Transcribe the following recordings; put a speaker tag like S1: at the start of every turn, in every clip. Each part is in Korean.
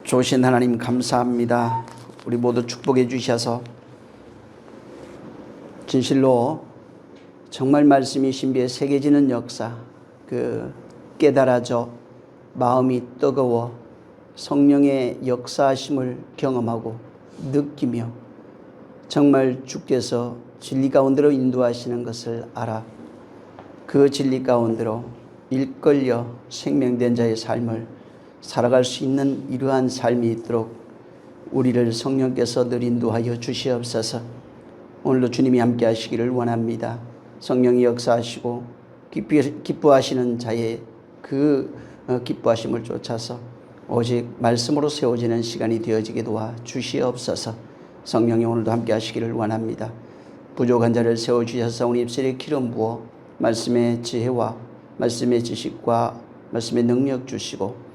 S1: 좋으신 하나님 감사합니다. 우리 모두 축복해 주셔서 진실로 정말 말씀이 신비에 새겨지는 역사, 깨달아져 마음이 뜨거워 성령의 역사하심을 경험하고 느끼며 정말 주께서 진리 가운데로 인도하시는 것을 알아 그 진리 가운데로 일끌려 생명된 자의 삶을 살아갈 수 있는 이러한 삶이 있도록 우리를 성령께서 늘 인도하여 주시옵소서. 오늘도 주님이 함께 하시기를 원합니다. 성령이 역사하시고 기뻐하시는 자의 기뻐하심을 쫓아서 오직 말씀으로 세워지는 시간이 되어지게 도와 주시옵소서. 성령이 오늘도 함께 하시기를 원합니다. 부족한 자를 세워주셔서 우리 입술에 기름 부어 말씀의 지혜와 말씀의 지식과 말씀의 능력 주시고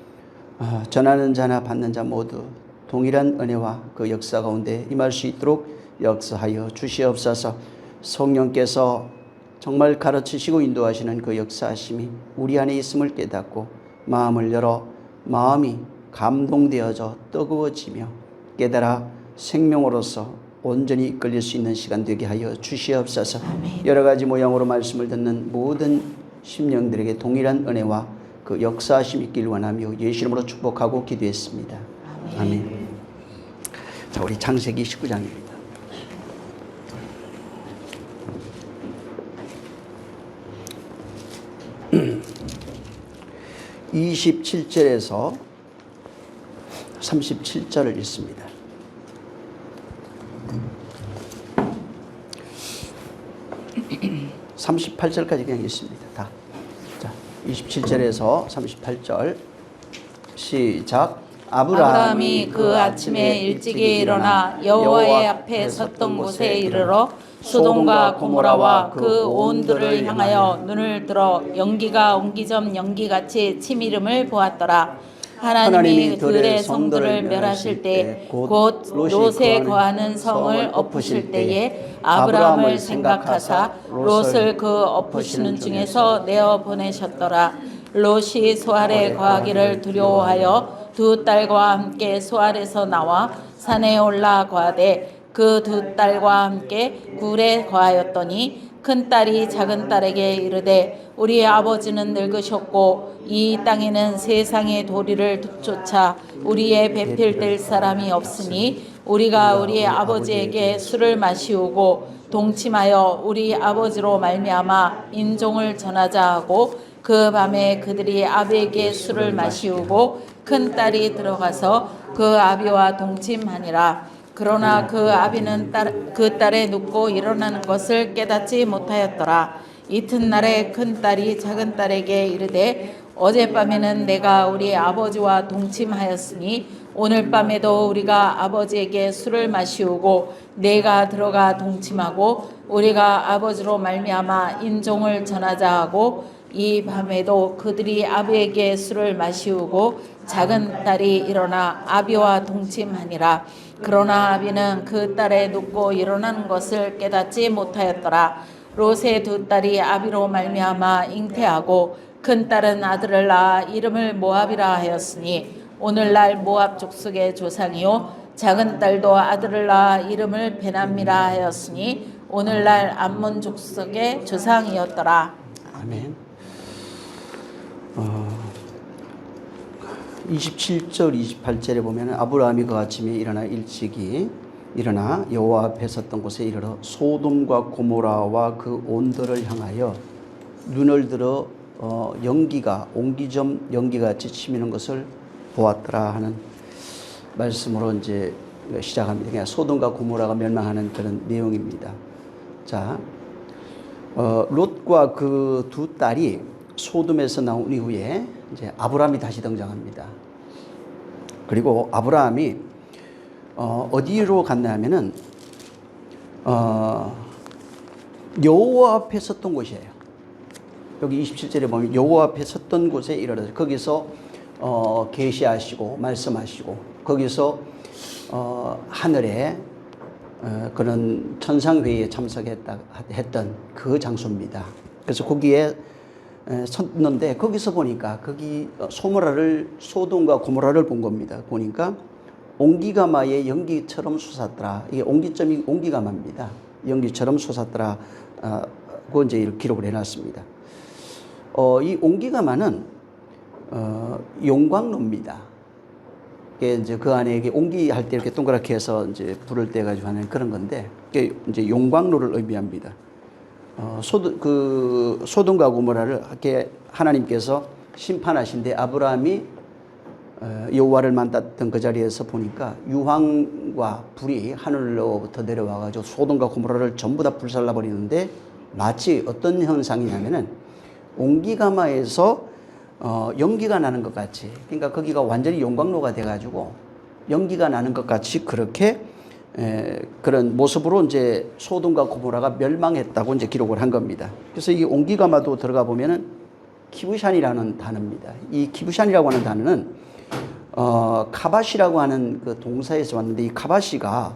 S1: 전하는 자나 받는 자 모두 동일한 은혜와 그 역사 가운데 임할 수 있도록 역사하여 주시옵소서. 성령께서 정말 가르치시고 인도하시는 그 역사하심이 우리 안에 있음을 깨닫고 마음을 열어 마음이 감동되어져 뜨거워지며 깨달아 생명으로서 온전히 이끌릴 수 있는 시간 되게 하여 주시옵소서. 아멘. 여러 가지 모양으로 말씀을 듣는 모든 심령들에게 동일한 은혜와 그 역사하심 있길 원하며 예수 이름으로 축복하고 기도했습니다. 아멘. 아멘. 자, 우리 창세기 19장입니다. (27절에서) 37절을 읽습니다. (38절까지) 그냥 읽습니다. 다. 자, 27절에서 38절 시작.
S2: 아브라함이 그 아침에 일찍이 일어나 여호와의 앞에 섰던 곳에 이르러 소돔과 고모라와 그 온들을 향하여 눈을 들어 연기가 옮기점 연기같이 치미름을 보았더라. 하나님이 들의 성들을 멸하실 때 곧 롯에 거하는 성을 엎으실 때에 아브라함을 생각하사 롯을 그 엎으시는 중에서 내어 보내셨더라. 롯이 소알에 거하기를 두려워하여 두 딸과 함께 소알에서 나와 산에 올라 거하되 그 두 딸과 함께 굴에 거하였더니 큰 딸이 작은 딸에게 이르되 우리 아버지는 늙으셨고 이 땅에는 세상의 도리를 쫓아 우리의 배필될 사람이 없으니 우리가 우리 아버지에게 술을 마시우고 동침하여 우리 아버지로 말미암아 인종을 전하자 하고 그 밤에 그들이 아비에게 술을 마시우고 큰 딸이 들어가서 그 아비와 동침하니라. 그러나 그 아비는 그 딸의 눕고 일어나는 것을 깨닫지 못하였더라. 이튿날에 큰 딸이 작은 딸에게 이르되 어젯밤에는 내가 우리 아버지와 동침하였으니 오늘 밤에도 우리가 아버지에게 술을 마시우고 내가 들어가 동침하고 우리가 아버지로 말미암아 인종을 전하자 하고 이 밤에도 그들이 아비에게 술을 마시우고 작은 딸이 일어나 아비와 동침하니라. 그러나 아비는 그 딸의 눕고 일어나는 것을 깨닫지 못하였더라. 롯의 두 딸이 아비로 말미암아 잉태하고 큰 딸은 아들을 낳아 이름을 모압이라 하였으니 오늘날 모압 족속의 조상이요 작은 딸도 아들을 낳아 이름을 베남이라 하였으니 오늘날 암몬 족속의 조상이었더라.
S1: 아멘. 27절 28절에 보면 아브라함이 그 아침에 일어나 일찍이 일어나 여호와 앞에 섰던 곳에 이르러 소돔과 고모라와 그 온들을 향하여 눈을 들어 연기가 옹기점 연기같이 치미는 것을 보았더라 하는 말씀으로 이제 시작합니다. 그냥 소돔과 고모라가 멸망하는 그런 내용입니다. 자, 롯과 그 두 딸이 소돔에서 나온 이후에 이제 아브라함이 다시 등장합니다. 그리고 아브라함이 어디로 갔나 하면은 여호와 앞에 섰던 곳이에요. 여기 27절에 보면 여호와 앞에 섰던 곳에 이르러 거기서 계시하시고 말씀하시고 거기서 하늘에 그런 천상회의에 참석했던 그 장소입니다. 그래서 거기에 섰는데 거기서 보니까 거기 소돔과 고모라를 본 겁니다. 보니까 옹기가마의 연기처럼 솟았더라. 이게 옹기점이 옹기가마입니다. 연기처럼 솟았더라. 그 이제 이렇게 기록을 해놨습니다. 이 옹기가마는 용광로입니다. 이게 이제 그 안에 이게 옹기할 때 이렇게 동그랗게 해서 이제 불을 떼 가지고 하는 그런 건데, 이게 이제 용광로를 의미합니다. 소돔과 고모라를 이렇게 하나님께서 심판하신데 아브라함이 여호와를 만났던 그 자리에서 보니까 유황과 불이 하늘로부터 내려와 가지고 소돔과 고모라를 전부 다 불살라 버리는데, 마치 어떤 현상이냐면은 옹기가마에서 연기가 나는 것 같이, 그러니까 거기가 완전히 용광로가 돼 가지고 연기가 나는 것 같이 그렇게 그런 모습으로 이제 소돔과 고모라가 멸망했다고 이제 기록을 한 겁니다. 그래서 이 옹기가마도 들어가 보면은 키부샨이라는 단어입니다. 이 키부샨이라고 하는 단어는 카바시라고 하는 그 동사에서 왔는데, 이 카바시가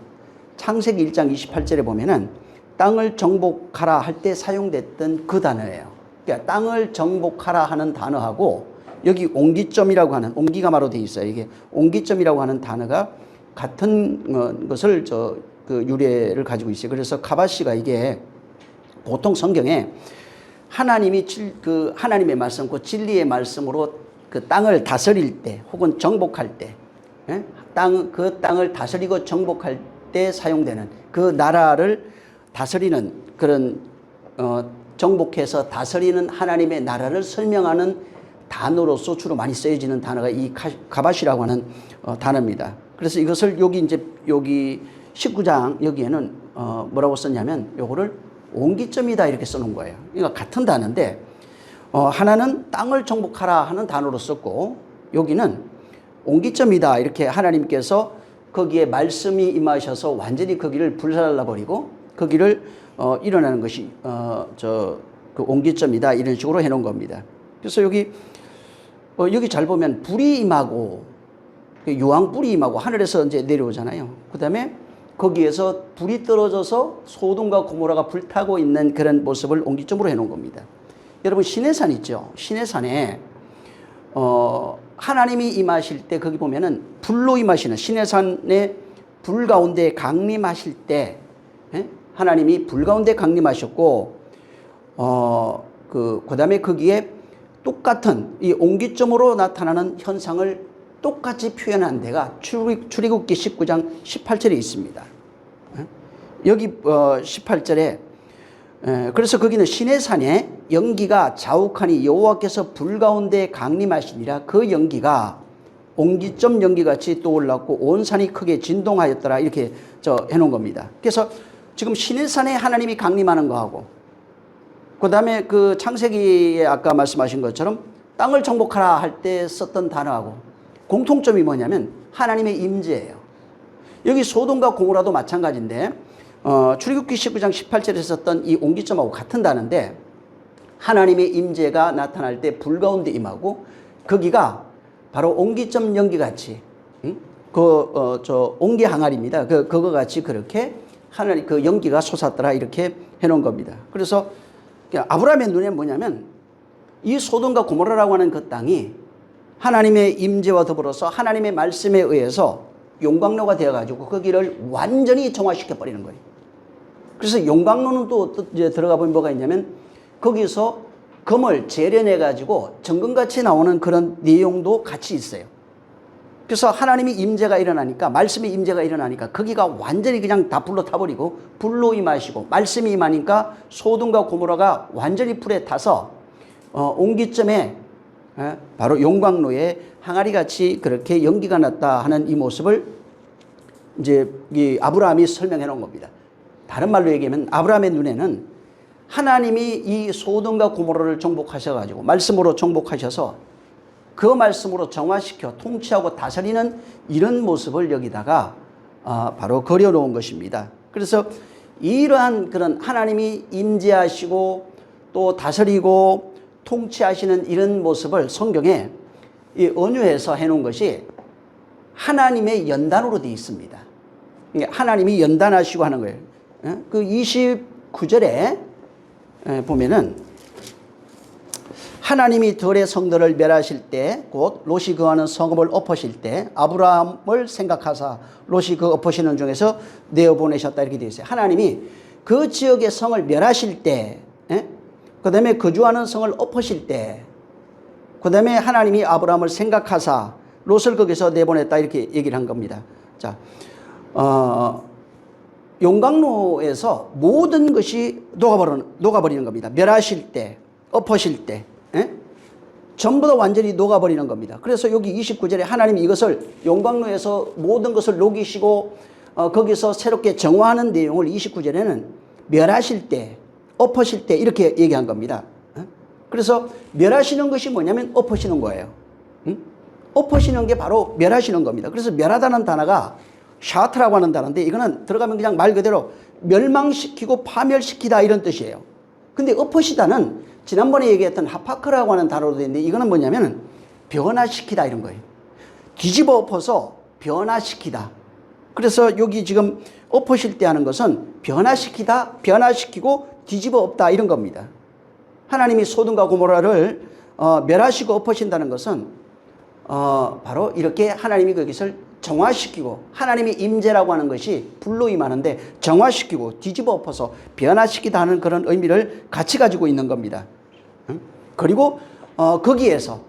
S1: 창세기 1장 28절에 보면은 땅을 정복하라 할 때 사용됐던 그 단어예요. 그러니까 땅을 정복하라 하는 단어하고 여기 옹기점이라고 하는, 옹기가마로 되어 있어요. 이게 옹기점이라고 하는 단어가 같은 것을 그 유래를 가지고 있어요. 그래서 카바시가 이게 보통 성경에 하나님이 그 하나님의 말씀, 그 진리의 말씀으로 그 땅을 다스릴 때 혹은 정복할 때, 그 땅을 다스리고 정복할 때 사용되는, 그 나라를 다스리는 그런 정복해서 다스리는 하나님의 나라를 설명하는 단어로서 주로 많이 쓰여지는 단어가 이 가바시라고 하는 단어입니다. 그래서 이것을 여기 19장 여기에는 뭐라고 썼냐면 요거를 옹기점이다 이렇게 써놓은 거예요. 그러니까 같은 단어인데 하나는 땅을 정복하라 하는 단어로 썼고, 여기는 옹기점이다 이렇게 하나님께서 거기에 말씀이 임하셔서 완전히 거기를 불살라 버리고 거기를 일어나는 것이 그 옹기점이다 이런 식으로 해놓은 겁니다. 그래서 여기 잘 보면 불이 임하고 유황불이 임하고 하늘에서 이제 내려오잖아요. 그 다음에 거기에서 불이 떨어져서 소돔과 고모라가 불타고 있는 그런 모습을 옹기점으로 해놓은 겁니다. 여러분 시내산 있죠? 시내산에 하나님이 임하실 때 거기 보면은 불로 임하시는, 시내산의 불 가운데 강림하실 때 하나님이 불 가운데 강림하셨고 그 다음에 거기에 똑같은 이 옹기점으로 나타나는 현상을 똑같이 표현한 데가 출애굽기 19장 18절에 있습니다. 여기 18절에 그래서 거기는 시내산에 연기가 자욱하니 여호와께서 불 가운데 강림하시니라. 그 연기가 옹기점 연기같이 떠올랐고 온 산이 크게 진동하였더라 이렇게 해놓은 겁니다. 그래서 지금 시내산에 하나님이 강림하는 거하고 그 다음에 그 창세기에 아까 말씀하신 것처럼 땅을 정복하라 할 때 썼던 단어하고 공통점이 뭐냐면 하나님의 임재예요. 여기 소돔과 고모라도 마찬가지인데 출애굽기 19장 18절에 썼던 이 옹기점하고 같은 단어인데, 하나님의 임재가 나타날 때 불 가운데 임하고 거기가 바로 옹기점 연기같이 옹기 항아리입니다. 그거 같이 그렇게 하나님 그 연기가 솟았더라 이렇게 해놓은 겁니다. 그래서 아브라함의 눈에 뭐냐면 이 소돔과 고모라라고 하는 그 땅이 하나님의 임재와 더불어서 하나님의 말씀에 의해서 용광로가 되어가지고 거기를 완전히 정화시켜 버리는 거예요. 그래서 용광로는 또 이제 들어가 보면 뭐가 있냐면 거기서 금을 재련해가지고 정금같이 나오는 그런 내용도 같이 있어요. 그래서 하나님이 임재가 일어나니까, 말씀의 임재가 일어나니까 거기가 완전히 그냥 다 불로 타버리고 불로 임하시고 말씀이 임하니까 소돔과 고모라가 완전히 불에 타서 옹기점에 바로 용광로에 항아리같이 그렇게 연기가 났다 하는 이 모습을 이제 이 아브라함이 설명해 놓은 겁니다. 다른 말로 얘기하면 아브라함의 눈에는 하나님이 이 소돔과 고모라를 정복하셔가지고 말씀으로 정복하셔서 그 말씀으로 정화시켜 통치하고 다스리는 이런 모습을 여기다가 바로 그려놓은 것입니다. 그래서 이러한 그런 하나님이 임재하시고 또 다스리고 통치하시는 이런 모습을 성경에 언유해서 해놓은 것이 하나님의 연단으로 되어 있습니다. 하나님이 연단하시고 하는 거예요. 그 29절에 보면은 하나님이 들의 성들을 멸하실 때, 곧 롯이 거하는 성읍을 엎으실 때 아브라함을 생각하사 롯이 그 엎으시는 중에서 내어보내셨다 이렇게 되어 있어요. 하나님이 그 지역의 성을 멸하실 때, 그 다음에 거주하는 성을 엎으실 때, 그 다음에 하나님이 아브라함을 생각하사 롯을 거기서 내보냈다 이렇게 얘기를 한 겁니다. 자, 용광로에서 모든 것이 녹아버리는 겁니다. 멸하실 때, 엎으실 때, 전부 다 완전히 녹아버리는 겁니다. 그래서 여기 29절에 하나님이 이것을 용광로에서 모든 것을 녹이시고 거기서 새롭게 정화하는 내용을 29절에는 멸하실 때, 엎으실 때 이렇게 얘기한 겁니다. 그래서 멸하시는 것이 뭐냐면 엎으시는 거예요. 엎으시는 게 바로 멸하시는 겁니다. 그래서 멸하다는 단어가 샤트라고 하는 단어인데 이거는 들어가면 그냥 말 그대로 멸망시키고 파멸시키다 이런 뜻이에요. 근데 엎으시다는 지난번에 얘기했던 하파크라고 하는 단어로 되어 있는데 이거는 뭐냐면 변화시키다 이런 거예요. 뒤집어 엎어서 변화시키다. 그래서 여기 지금 엎으실 때 하는 것은 변화시키다, 변화시키고 뒤집어 엎다 이런 겁니다. 하나님이 소돔과 고모라를 멸하시고 엎으신다는 것은 바로 이렇게 하나님이 거기서 정화시키고 하나님의 임재라고 하는 것이 불로 임하는데 정화시키고 뒤집어 엎어서 변화시키다 하는 그런 의미를 같이 가지고 있는 겁니다. 그리고 거기에서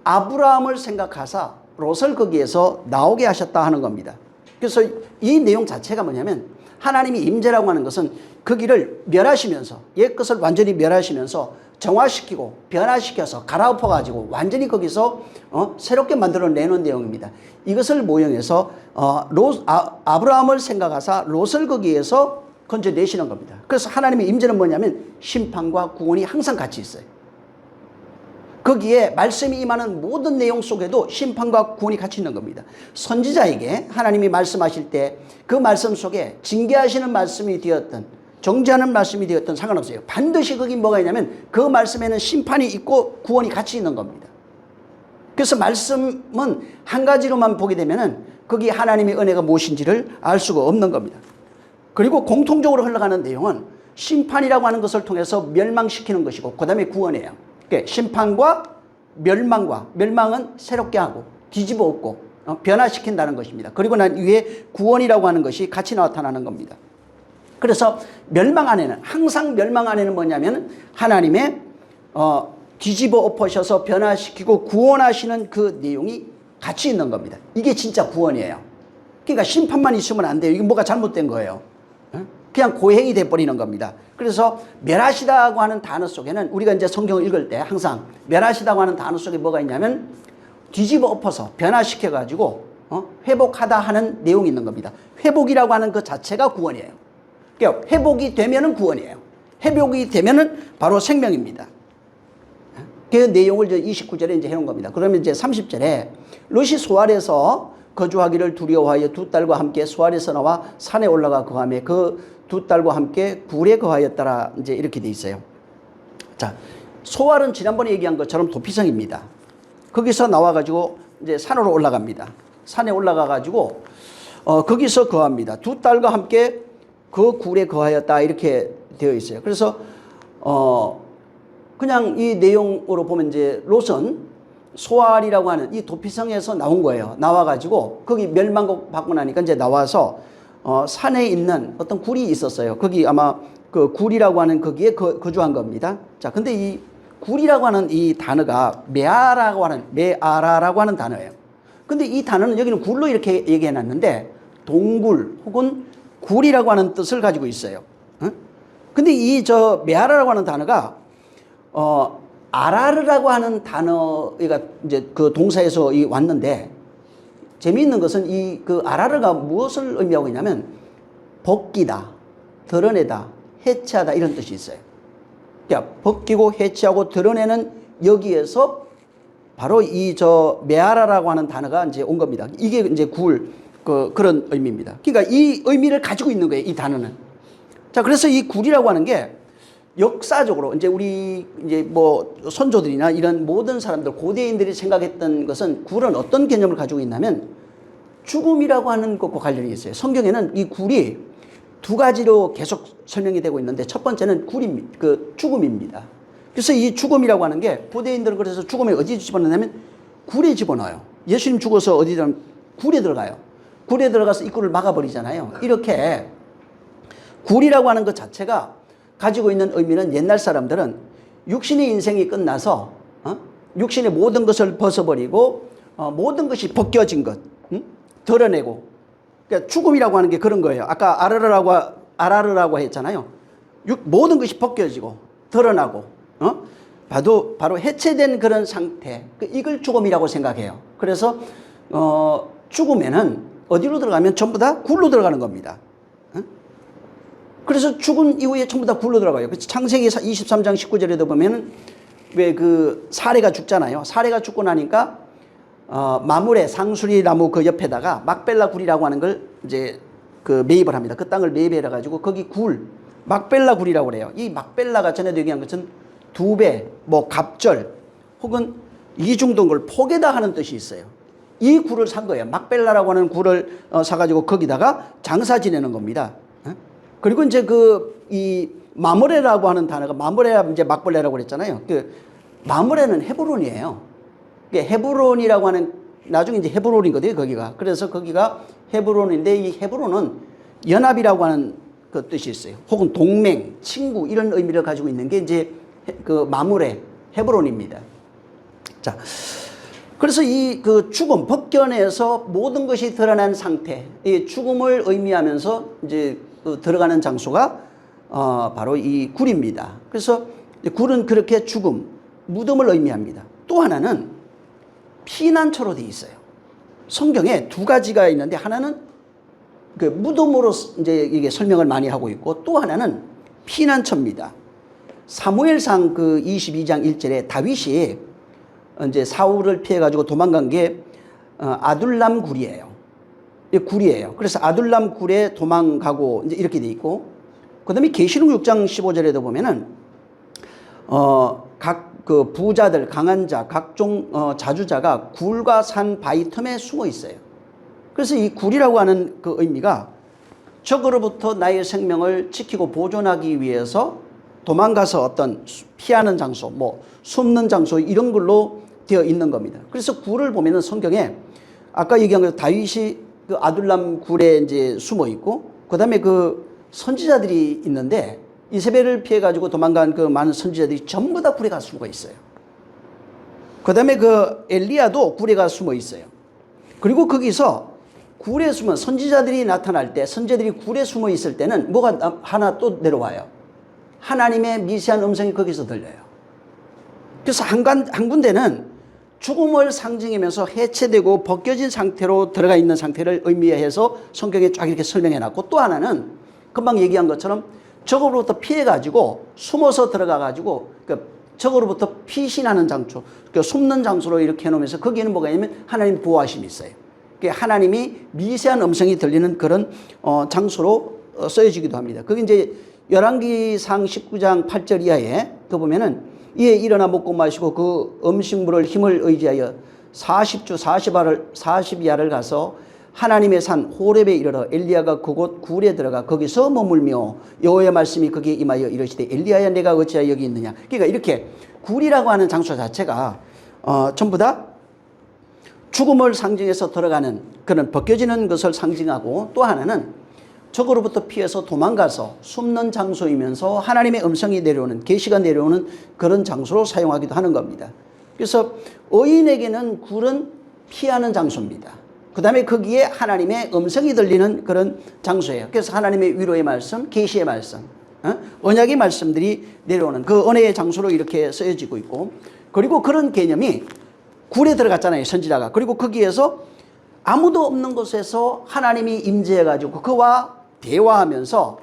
S1: 아브라함을 생각하사 롯을 거기에서 나오게 하셨다 하는 겁니다. 그래서 이 내용 자체가 뭐냐면 하나님이 임재라고 하는 것은 거기를 멸하시면서 옛것을 완전히 멸하시면서 정화시키고 변화시켜서 갈아엎어가지고 완전히 거기서 새롭게 만들어내는 내용입니다. 이것을 모형해서 아브라함을 생각하사 롯을 거기에서 건져내시는 겁니다. 그래서 하나님의 임재는 뭐냐면 심판과 구원이 항상 같이 있어요. 거기에 말씀이 임하는 모든 내용 속에도 심판과 구원이 같이 있는 겁니다. 선지자에게 하나님이 말씀하실 때 그 말씀 속에 징계하시는 말씀이 되었던 정죄하는 말씀이 되었던 상관없어요. 반드시 거기 뭐가 있냐면 그 말씀에는 심판이 있고 구원이 같이 있는 겁니다. 그래서 말씀은 한 가지로만 보게 되면은 거기 하나님의 은혜가 무엇인지를 알 수가 없는 겁니다. 그리고 공통적으로 흘러가는 내용은 심판이라고 하는 것을 통해서 멸망시키는 것이고 그 다음에 구원이에요. 그러니까 심판과 멸망은 새롭게 하고 뒤집어 엎고 변화시킨다는 것입니다. 그리고 난 위에 구원이라고 하는 것이 같이 나타나는 겁니다. 그래서 항상 멸망 안에는 뭐냐면 하나님의 뒤집어 엎으셔서 변화시키고 구원하시는 그 내용이 같이 있는 겁니다. 이게 진짜 구원이에요. 그러니까 심판만 있으면 안 돼요. 이게 뭐가 잘못된 거예요. 그냥 고행이 돼버리는 겁니다. 그래서 멸하시다고 하는 단어 속에는 우리가 이제 성경을 읽을 때 항상 멸하시다고 하는 단어 속에 뭐가 있냐면 뒤집어 엎어서 변화시켜가지고 회복하다 하는 내용이 있는 겁니다. 회복이라고 하는 그 자체가 구원이에요. 그러니까 회복이 되면은 구원이에요. 회복이 되면은 바로 생명입니다. 그 내용을 이제 29절에 이제 해놓은 겁니다. 그러면 이제 30절에 롯이 소알에서 거주하기를 두려워하여 두 딸과 함께 소알에서 나와 산에 올라가 거하며 그 두 딸과 함께 굴에 거하였더라. 이제 이렇게 돼 있어요. 자, 소알은 지난번에 얘기한 것처럼 도피성입니다. 거기서 나와가지고 이제 산으로 올라갑니다. 산에 올라가가지고 거기서 거합니다. 두 딸과 함께 그 굴에 거하였다 이렇게 되어 있어요. 그래서 그냥 이 내용으로 보면 이제 롯은 소알이라고 하는 이 도피성에서 나온 거예요. 나와가지고 거기 멸망 받고 나니까 이제 나와서 산에 있는 어떤 굴이 있었어요. 거기 아마 그 굴이라고 하는 거기에 거주한 겁니다. 자, 근데 이 굴이라고 하는 이 단어가 메아라라고 하는 단어예요. 근데 이 단어는 여기는 굴로 이렇게 얘기해 놨는데 동굴 혹은 굴이라고 하는 뜻을 가지고 있어요. 근데 이 메아라라고 하는 단어가 아라르라고 하는 단어가 이제 그 동사에서 왔는데 재미있는 것은 이 그 아라르가 무엇을 의미하고 있냐면 벗기다, 드러내다, 해체하다 이런 뜻이 있어요. 그러니까 벗기고 해체하고 드러내는 여기에서 바로 이 메아라라고 하는 단어가 이제 온 겁니다. 이게 이제 그런 의미입니다. 그러니까 이 의미를 가지고 있는 거예요, 이 단어는. 자, 그래서 이 굴이라고 하는 게 역사적으로 이제 우리 이제 뭐 선조들이나 이런 모든 사람들 고대인들이 생각했던 것은 굴은 어떤 개념을 가지고 있냐면 죽음이라고 하는 것과 관련이 있어요. 성경에는 이 굴이 두 가지로 계속 설명이 되고 있는데 첫 번째는 죽음입니다. 그래서 이 죽음이라고 하는 게 고대인들은 그래서 죽음을 어디 집어넣냐면 굴에 집어넣어요. 예수님 죽어서 어디든 굴에 들어가요. 굴에 들어가서 입구를 막아버리잖아요. 이렇게 굴이라고 하는 것 자체가 가지고 있는 의미는 옛날 사람들은 육신의 인생이 끝나서 육신의 모든 것을 벗어버리고 모든 것이 벗겨진 것 드러내고, 그러니까 죽음이라고 하는 게 그런 거예요. 아까 아라르라고 했잖아요. 모든 것이 벗겨지고 드러나고 바로 해체된 그런 상태, 이걸 죽음이라고 생각해요. 그래서 죽음에는 어디로 들어가면 전부 다 굴로 들어가는 겁니다. 그래서 죽은 이후에 전부 다 굴로 들어가요. 창세기 23장 19절에도 보면은 왜 그 사례가 죽잖아요. 사례가 죽고 나니까 마물의 상수리 나무 그 옆에다가 막벨라 굴이라고 하는 걸 이제 그 매입을 합니다. 그 땅을 매입해 가지고 거기 굴, 막벨라 굴이라고 그래요. 이 막벨라가 전에도 얘기한 것은 두 배, 뭐 갑절 혹은 이중동 걸 포개다 하는 뜻이 있어요. 이 굴을 산 거예요. 막벨라라고 하는 굴을 사가지고 거기다가 장사 지내는 겁니다. 그리고 이제 이 마므레라고 하는 단어가, 마므레가 이제 막벌레라고 그랬잖아요. 그 마므레는 헤브론이에요. 헤브론이라고 하는, 나중에 이제 헤브론이거든요, 거기가. 그래서 거기가 헤브론인데, 이 헤브론은 연합이라고 하는 그 뜻이 있어요. 혹은 동맹, 친구, 이런 의미를 가지고 있는 게 이제 그 마므레, 헤브론입니다. 자, 그래서 이 그 죽음, 벗겨내서 모든 것이 드러난 상태, 이 죽음을 의미하면서 이제 들어가는 장소가 바로 이 굴입니다. 그래서 굴은 그렇게 죽음, 무덤을 의미합니다. 또 하나는 피난처로 되어 있어요. 성경에 두 가지가 있는데, 하나는 그 무덤으로 이제 이게 설명을 많이 하고 있고, 또 하나는 피난처입니다. 사무엘상 그 22장 1절에 다윗이 이제 사울을 피해가지고 도망간 게 아둘람 굴이에요. 굴이에요. 그래서 아둘람 굴에 도망가고 이제 이렇게 돼 있고, 그 다음에 계시록 6장 15절에도 보면은 각 그 부자들, 강한 자, 각종 자주자가 굴과 산 바위 틈에 숨어 있어요. 그래서 이 굴이라고 하는 그 의미가 적으로부터 나의 생명을 지키고 보존하기 위해서 도망가서 어떤 피하는 장소, 뭐 숨는 장소, 이런 걸로 되어 있는 겁니다. 그래서 굴을 보면은 성경에 아까 얘기한 거 다윗이 그 아둘람 굴에 이제 숨어 있고, 그 다음에 그 선지자들이 있는데, 이세벨을 피해가지고 도망간 그 많은 선지자들이 전부 다 굴에 가 숨어 있어요. 그 다음에 그 엘리야도 굴에 가 숨어 있어요. 그리고 거기서 굴에 숨은 선지자들이 나타날 때, 선지자들이 굴에 숨어 있을 때는 뭐가 하나 또 내려와요. 하나님의 미세한 음성이 거기서 들려요. 그래서 한 군데는 죽음을 상징하면서 해체되고 벗겨진 상태로 들어가 있는 상태를 의미해서 성경에 쫙 이렇게 설명해 놨고, 또 하나는 금방 얘기한 것처럼 적으로부터 피해가지고 숨어서 들어가가지고 적으로부터 피신하는 장소, 숨는 장소로 이렇게 해놓으면서 거기에는 뭐가 있냐면 하나님 보호하심이 있어요. 하나님이 미세한 음성이 들리는 그런 장소로 쓰여지기도 합니다. 그게 이제 열왕기상 19장 8절 이하에 그 보면은 이에 일어나 먹고 마시고 그 음식물을 힘을 의지하여 40주 40야를 가서 하나님의 산 호렙에 이르러 엘리야가 그곳 굴에 들어가 거기서 머물며 여호와의 말씀이 거기에 임하여 이르시되 엘리야야 내가 어찌하여 여기 있느냐. 그러니까 이렇게 굴이라고 하는 장소 자체가 전부 다 죽음을 상징해서 들어가는 그런 벗겨지는 것을 상징하고, 또 하나는 적으로부터 피해서 도망가서 숨는 장소이면서 하나님의 음성이 내려오는, 계시가 내려오는 그런 장소로 사용하기도 하는 겁니다. 그래서 의인에게는 굴은 피하는 장소입니다. 그 다음에 거기에 하나님의 음성이 들리는 그런 장소예요. 그래서 하나님의 위로의 말씀, 계시의 말씀, 언약의 말씀들이 내려오는 그 은혜의 장소로 이렇게 쓰여지고 있고, 그리고 그런 개념이 굴에 들어갔잖아요, 선지자가. 그리고 거기에서 아무도 없는 곳에서 하나님이 임재해가지고 그와 대화하면서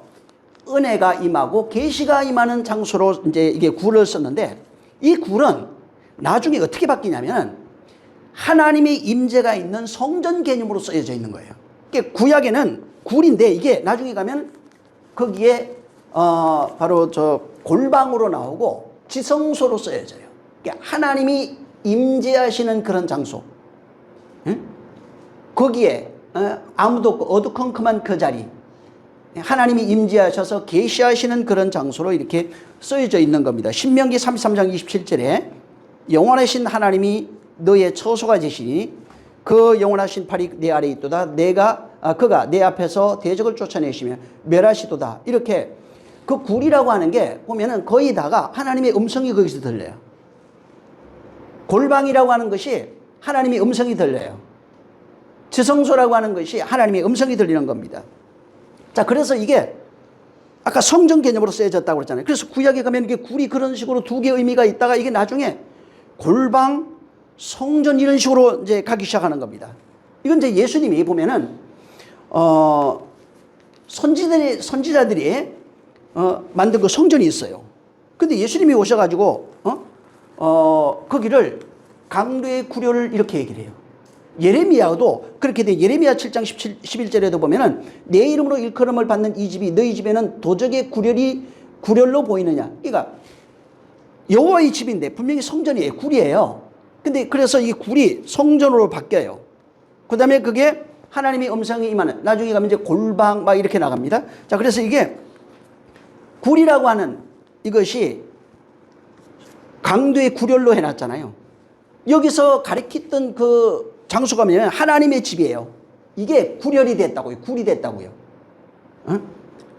S1: 은혜가 임하고 계시가 임하는 장소로 이제 이게 굴을 썼는데, 이 굴은 나중에 어떻게 바뀌냐면 하나님의 임재가 있는 성전 개념으로 쓰여져 있는 거예요. 구약에는 굴인데 이게 나중에 가면 거기에 바로 저 골방으로 나오고 지성소로 쓰여져요. 하나님이 임재하시는 그런 장소. 거기에 아무도 없고 어두컴컴한 그 자리. 하나님이 임재하셔서 계시하시는 그런 장소로 이렇게 쓰여져 있는 겁니다. 신명기 33장 27절에 영원하신 하나님이 너의 처소가 되시니 그 영원하신 팔이 내 아래에 있도다. 그가 내 앞에서 대적을 쫓아내시며 멸하시도다. 이렇게 그 굴이라고 하는 게 보면은 거의 다가 하나님의 음성이 거기서 들려요. 골방이라고 하는 것이 하나님의 음성이 들려요. 지성소라고 하는 것이 하나님의 음성이 들리는 겁니다. 자, 그래서 이게 아까 성전 개념으로 쓰여졌다고 그랬잖아요. 그래서 구약에 가면 이게 굴이 그런 식으로 두 개의 의미가 있다가 이게 나중에 골방, 성전 이런 식으로 이제 가기 시작하는 겁니다. 이건 이제 예수님이 보면은 선지자들이 만든 그 성전이 있어요. 근데 예수님이 오셔가지고 거기를 강도의 구려를 이렇게 얘기를 해요. 예레미야도 그렇게 돼. 예레미야 7장 11절에도 보면은 내 이름으로 일컬음을 받는 이 집이 너희 집에는 도적의 구렬로 보이느냐. 그러니까 여호와의 집인데 분명히 성전이에요. 굴이에요. 근데 그래서 이 굴이 성전으로 바뀌어요. 그 다음에 그게 하나님의 음성이 임하는, 나중에 가면 이제 골방 막 이렇게 나갑니다. 자, 그래서 이게 굴이라고 하는 이것이 강도의 구렬로 해놨잖아요. 여기서 가리켰던 그 장소가 뭐냐면 하나님의 집이에요. 이게 구렬이 됐다고요. 굴이 됐다고요.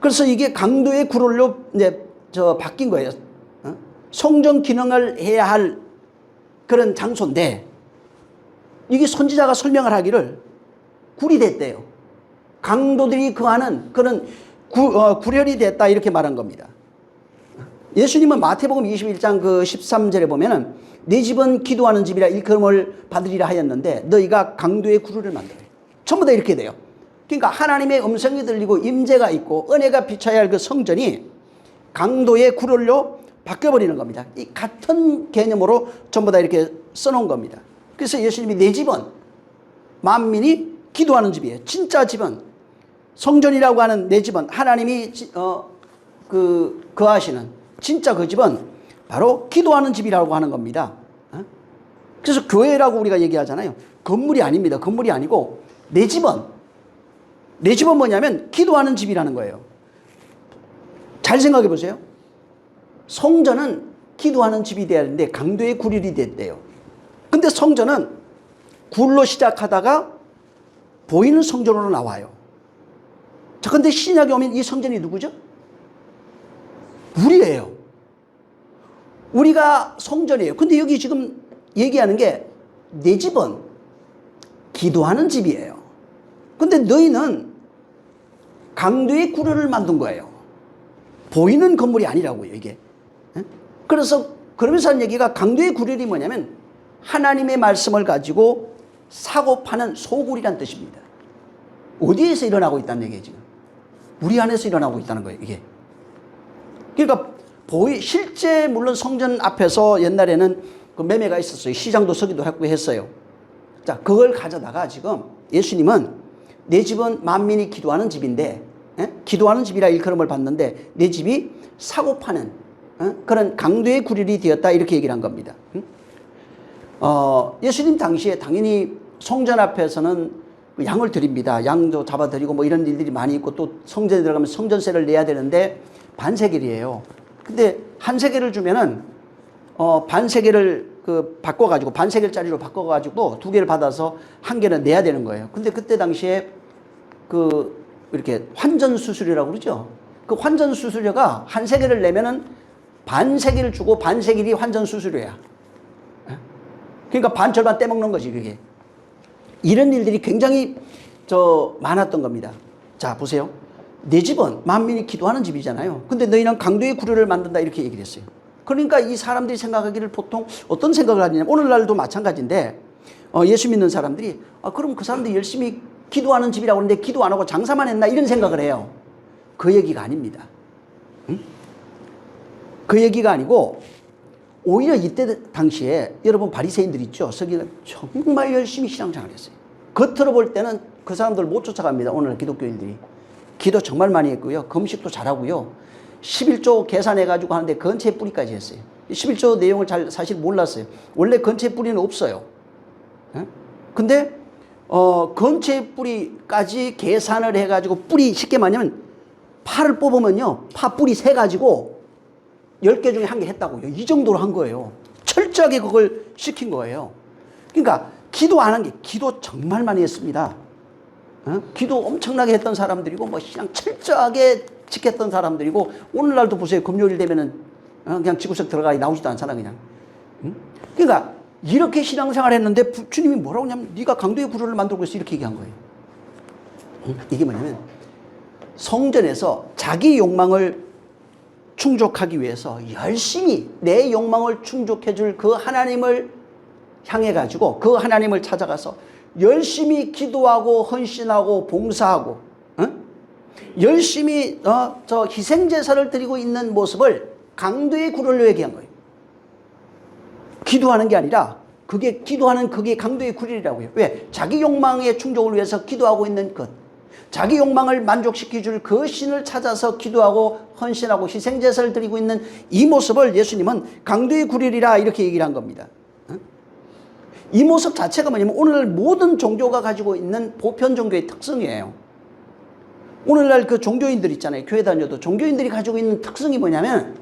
S1: 그래서 이게 강도의 구렬로 이제 바뀐 거예요. 성전 기능을 해야 할 그런 장소인데 이게 선지자가 설명을 하기를 굴이 됐대요. 강도들이 거하는 그런 구렬이 됐다 이렇게 말한 겁니다. 예수님은 마태복음 21장 그 13절에 보면은 내 집은 기도하는 집이라 일컬음을 받으리라 하였는데 너희가 강도의 구루를 만들어요. 전부 다 이렇게 돼요. 그러니까 하나님의 음성이 들리고 임재가 있고 은혜가 비춰야 할 그 성전이 강도의 구루로 바뀌어버리는 겁니다. 이 같은 개념으로 전부 다 이렇게 써놓은 겁니다. 그래서 예수님이 내 집은 만민이 기도하는 집이에요. 진짜 집은 성전이라고 하는 내 집은 하나님이 거하시는 진짜 그 집은 바로 기도하는 집이라고 하는 겁니다. 그래서 교회라고 우리가 얘기하잖아요. 건물이 아닙니다. 건물이 아니고 내 집은 뭐냐면 기도하는 집이라는 거예요. 잘 생각해 보세요. 성전은 기도하는 집이 돼야 하는데 강도의 굴이 됐대요. 근데 성전은 굴로 시작하다가 보이는 성전으로 나와요. 자, 근데 신약에 오면 이 성전이 누구죠? 우리예요. 우리가 성전이에요. 근데 여기 지금 얘기하는 게 내 집은 기도하는 집이에요. 근데 너희는 강도의 구려를 만든 거예요. 보이는 건물이 아니라고요, 이게. 그래서 그러면서 하는 얘기가 강도의 구렬이 뭐냐면 하나님의 말씀을 가지고 사고 파는 소굴이란 뜻입니다. 어디에서 일어나고 있다는 얘기예요, 지금? 우리 안에서 일어나고 있다는 거예요, 이게. 그러니까 실제 물론 성전 앞에서 옛날에는 그 매매가 있었어요. 시장도 서기도 했고 했어요. 자, 그걸 가져다가 지금 예수님은 내 집은 만민이 기도하는 집인데, 기도하는 집이라 일컬음을 받는데 내 집이 사고 파는 그런 강도의 구렬이 되었다 이렇게 얘기를 한 겁니다. 예수님 당시에 당연히 성전 앞에서는 양을 드립니다. 양도 잡아드리고 뭐 이런 일들이 많이 있고 또 성전에 들어가면 성전세를 내야 되는데 반세겔이에요. 근데 한 세겔을 주면은 반세겔을 바꿔가지고 반세겔짜리로 바꿔가지고 두 개를 받아서 한 개는 내야 되는 거예요. 근데 그때 당시에 이렇게 환전수수료라고 그러죠. 그 환전수수료가 한 세겔을 내면은 반세겔을 주고 반세겔이 환전수수료야. 그러니까 반절반 떼먹는 거지, 그게. 이런 일들이 굉장히 많았던 겁니다. 자, 보세요. 내 집은 만민이 기도하는 집이잖아요. 근데 너희는 강도의 구류를 만든다 이렇게 얘기를 했어요. 그러니까 이 사람들이 생각하기를 보통 어떤 생각을 하냐면 오늘날도 마찬가지인데 예수 믿는 사람들이 그럼 그 사람들이 열심히 기도하는 집이라고 하는데 기도 안 하고 장사만 했나 이런 생각을 해요. 그 얘기가 아닙니다. 응? 그 얘기가 아니고 오히려 이때 당시에 여러분 바리새인들 있죠. 서기관 정말 열심히 신앙생활 했어요. 겉으로 볼 때는 그 사람들 못 쫓아갑니다. 오늘 기독교인들이. 기도 정말 많이 했고요. 금식도 잘하고요. 11조 계산해가지고 하는데 건채 뿌리까지 했어요. 11조 내용을 사실 몰랐어요. 원래 건채 뿌리는 없어요. 근데 건채 뿌리까지 계산을 해가지고 뿌리 쉽게 말하면 파를 뽑으면요, 파 뿌리 세 가지고 10개 중에 한 개 했다고요. 이 정도로 한 거예요. 철저하게 그걸 시킨 거예요. 그러니까 기도 안 한 게, 기도 정말 많이 했습니다. 기도 엄청나게 했던 사람들이고, 뭐 신앙 철저하게 지켰던 사람들이고, 오늘날도 보세요. 금요일 되면은 그냥 지구석 들어가 나오지도 않잖아, 그냥. 그러니까 이렇게 신앙생활 했는데 주님이 뭐라고 하냐면, 네가 강도의 구류를 만들고 있어, 이렇게 얘기한 거예요. 이게 뭐냐면, 성전에서 자기 욕망을 충족하기 위해서 열심히 내 욕망을 충족해 줄 그 하나님을 향해 가지고, 그 하나님을 찾아가서 열심히 기도하고 헌신하고 봉사하고, 열심히 저 희생제사를 드리고 있는 모습을 강도의 구걸로 얘기한 거예요. 기도하는 게 아니라 그게 강도의 구걸이라고요. 왜? 자기 욕망의 충족을 위해서 기도하고 있는 것, 자기 욕망을 만족시켜 줄 그 신을 찾아서 기도하고 헌신하고 희생제사를 드리고 있는 이 모습을 예수님은 강도의 구걸이라 이렇게 얘기를 한 겁니다. 이 모습 자체가 뭐냐면 오늘날 모든 종교가 가지고 있는 보편 종교의 특성이에요. 오늘날 그 종교인들 있잖아요. 교회 다녀도 종교인들이 가지고 있는 특성이 뭐냐면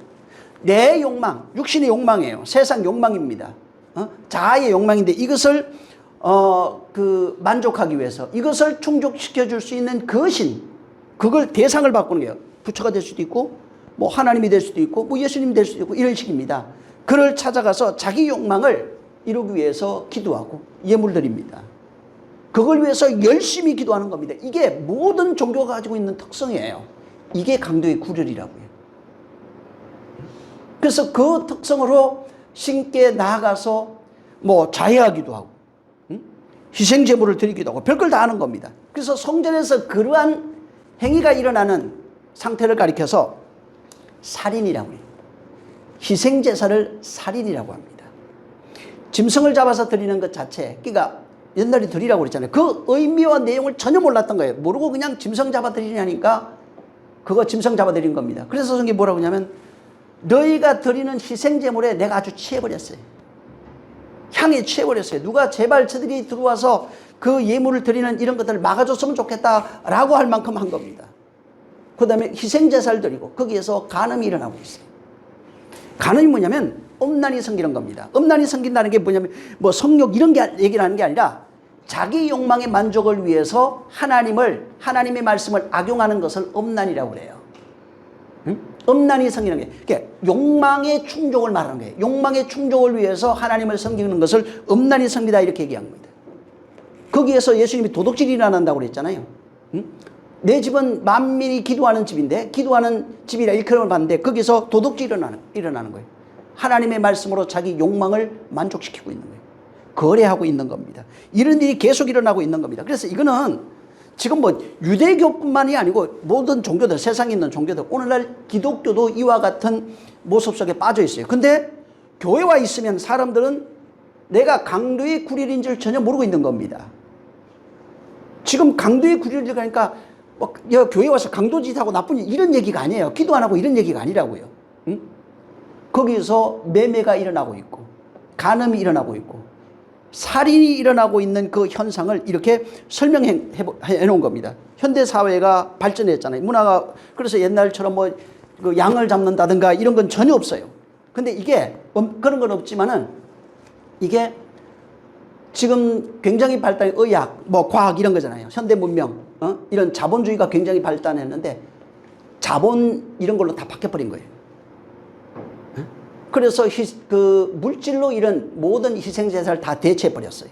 S1: 내 욕망, 육신의 욕망이에요. 세상 욕망입니다. 자아의 욕망인데 이것을 만족하기 위해서, 이것을 충족시켜 줄 수 있는 그 신, 그걸 대상을 바꾸는 거예요. 부처가 될 수도 있고, 뭐 하나님이 될 수도 있고, 뭐 예수님이 될 수도 있고, 이런 식입니다. 그를 찾아가서 자기 욕망을 이루기 위해서 기도하고 예물 드립니다. 그걸 위해서 열심히 기도하는 겁니다. 이게 모든 종교가 가지고 있는 특성이에요. 이게 강도의 구별이라고요. 그래서 그 특성으로 신께 나아가서 뭐 자해하기도 하고, 희생 제물을 드리기도 하고 별걸 다 하는 겁니다. 그래서 성전에서 그러한 행위가 일어나는 상태를 가리켜서 살인이라고 해요. 희생 제사를 살인이라고 합니다. 짐승을 잡아서 드리는 것 자체, 그러니까 옛날에 드리라고 그랬잖아요. 그 의미와 내용을 전혀 몰랐던 거예요. 모르고 그냥 짐승 잡아 드리냐니까 그거 짐승 잡아 드린 겁니다. 그래서 성경이 뭐라고 하냐면 너희가 드리는 희생 제물에 내가 아주 취해버렸어요. 향에 취해버렸어요. 누가 제발 저들이 들어와서 그 예물을 드리는 이런 것들을 막아줬으면 좋겠다라고 할 만큼 한 겁니다. 그 다음에 희생제사를 드리고 거기에서 간음이 일어나고 있어요. 간음이 뭐냐면 음란이 생기는 겁니다. 음란이 생긴다는 게 뭐냐면 뭐 성욕 이런 게 얘기를 하는 게 아니라 자기 욕망의 만족을 위해서 하나님의 말씀을 악용하는 것을 음란이라고 그래요. 음란이 생기는 게, 그러니까 욕망의 충족을 말하는 거예요. 욕망의 충족을 위해서 하나님을 섬기는 것을 음란이 생기다 이렇게 얘기한 겁니다. 거기에서 예수님이 도둑질이 일어난다고 그랬잖아요. 내 집은 만민이 기도하는 집인데, 기도하는 집이라 일컬음을 받는데 거기서 도둑질이 일어나는 거예요. 하나님의 말씀으로 자기 욕망을 만족시키고 있는 거예요. 거래하고 있는 겁니다. 이런 일이 계속 일어나고 있는 겁니다. 그래서 이거는 지금 뭐 유대교뿐만이 아니고 모든 종교들, 세상에 있는 종교들, 오늘날 기독교도 이와 같은 모습 속에 빠져 있어요. 근데 교회와 있으면 사람들은 내가 강도의 구릴인 줄 전혀 모르고 있는 겁니다. 지금 강도의 구릴을 가니까 뭐 교회 와서 강도짓하고 나쁜 일 이런 얘기가 아니에요. 기도 안 하고 이런 얘기가 아니라고요. 거기서 매매가 일어나고 있고 간음이 일어나고 있고 살인이 일어나고 있는 그 현상을 이렇게 설명해 놓은 겁니다. 현대 사회가 발전했잖아요. 문화가, 그래서 옛날처럼 뭐 그 양을 잡는다든가 이런 건 전혀 없어요. 근데 이게 그런 건 없지만은 이게 지금 굉장히 발달한 의학, 뭐 과학 이런 거잖아요. 현대 문명, 이런 자본주의가 굉장히 발달했는데 자본 이런 걸로 다 바뀌어버린 거예요. 그래서 그 물질로 이런 모든 희생제사를 다 대체해버렸어요.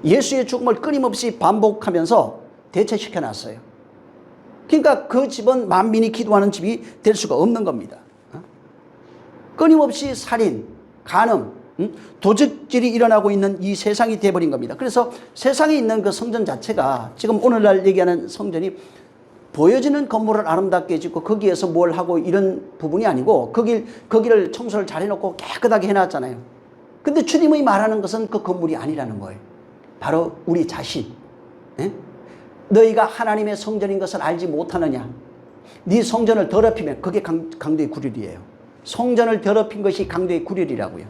S1: 예수의 죽음을 끊임없이 반복하면서 대체시켜놨어요. 그러니까 그 집은 만민이 기도하는 집이 될 수가 없는 겁니다. 끊임없이 살인, 간음, 도적질이 일어나고 있는 이 세상이 돼버린 겁니다. 그래서 세상에 있는 그 성전 자체가 지금 오늘날 얘기하는 성전이 보여지는 건물을 아름답게 짓고 거기에서 뭘 하고 이런 부분이 아니고 거기를 청소를 잘 해놓고 깨끗하게 해놨잖아요. 근데 주님이 말하는 것은 그 건물이 아니라는 거예요. 바로 우리 자신. 예? 너희가 하나님의 성전인 것을 알지 못하느냐. 네 성전을 더럽히면 그게 강도의 구릴이에요. 성전을 더럽힌 것이 강도의 구릴이라고요.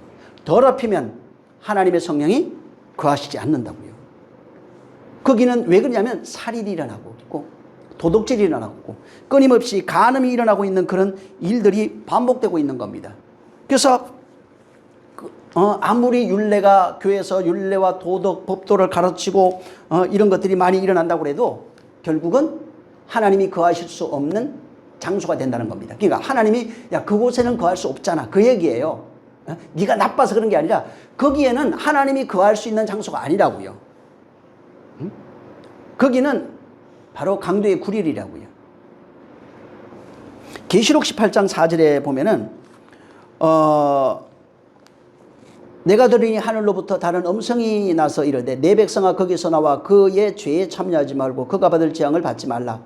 S1: 더럽히면 하나님의 성령이 거하시지 않는다고요. 거기는 왜 그러냐면 살인이 일어나고 있고 도둑질이 일어나고 끊임없이 간음이 일어나고 있는 그런 일들이 반복되고 있는 겁니다. 그래서 아무리 율례가 교회에서 율례와 도덕, 법도를 가르치고 이런 것들이 많이 일어난다고 해도 결국은 하나님이 거하실 수 없는 장소가 된다는 겁니다. 그러니까 하나님이 야 그곳에는 거할 수 없잖아 그 얘기예요. 네가 나빠서 그런 게 아니라 거기에는 하나님이 거할 수 있는 장소가 아니라고요. 거기는 바로 강도의 구릴이라고요. 계시록 18장 4절에 보면은 내가 들으니 하늘로부터 다른 음성이 나서 이르되 내 백성아 거기서 나와 그의 죄에 참여하지 말고 그가 받을 재앙을 받지 말라.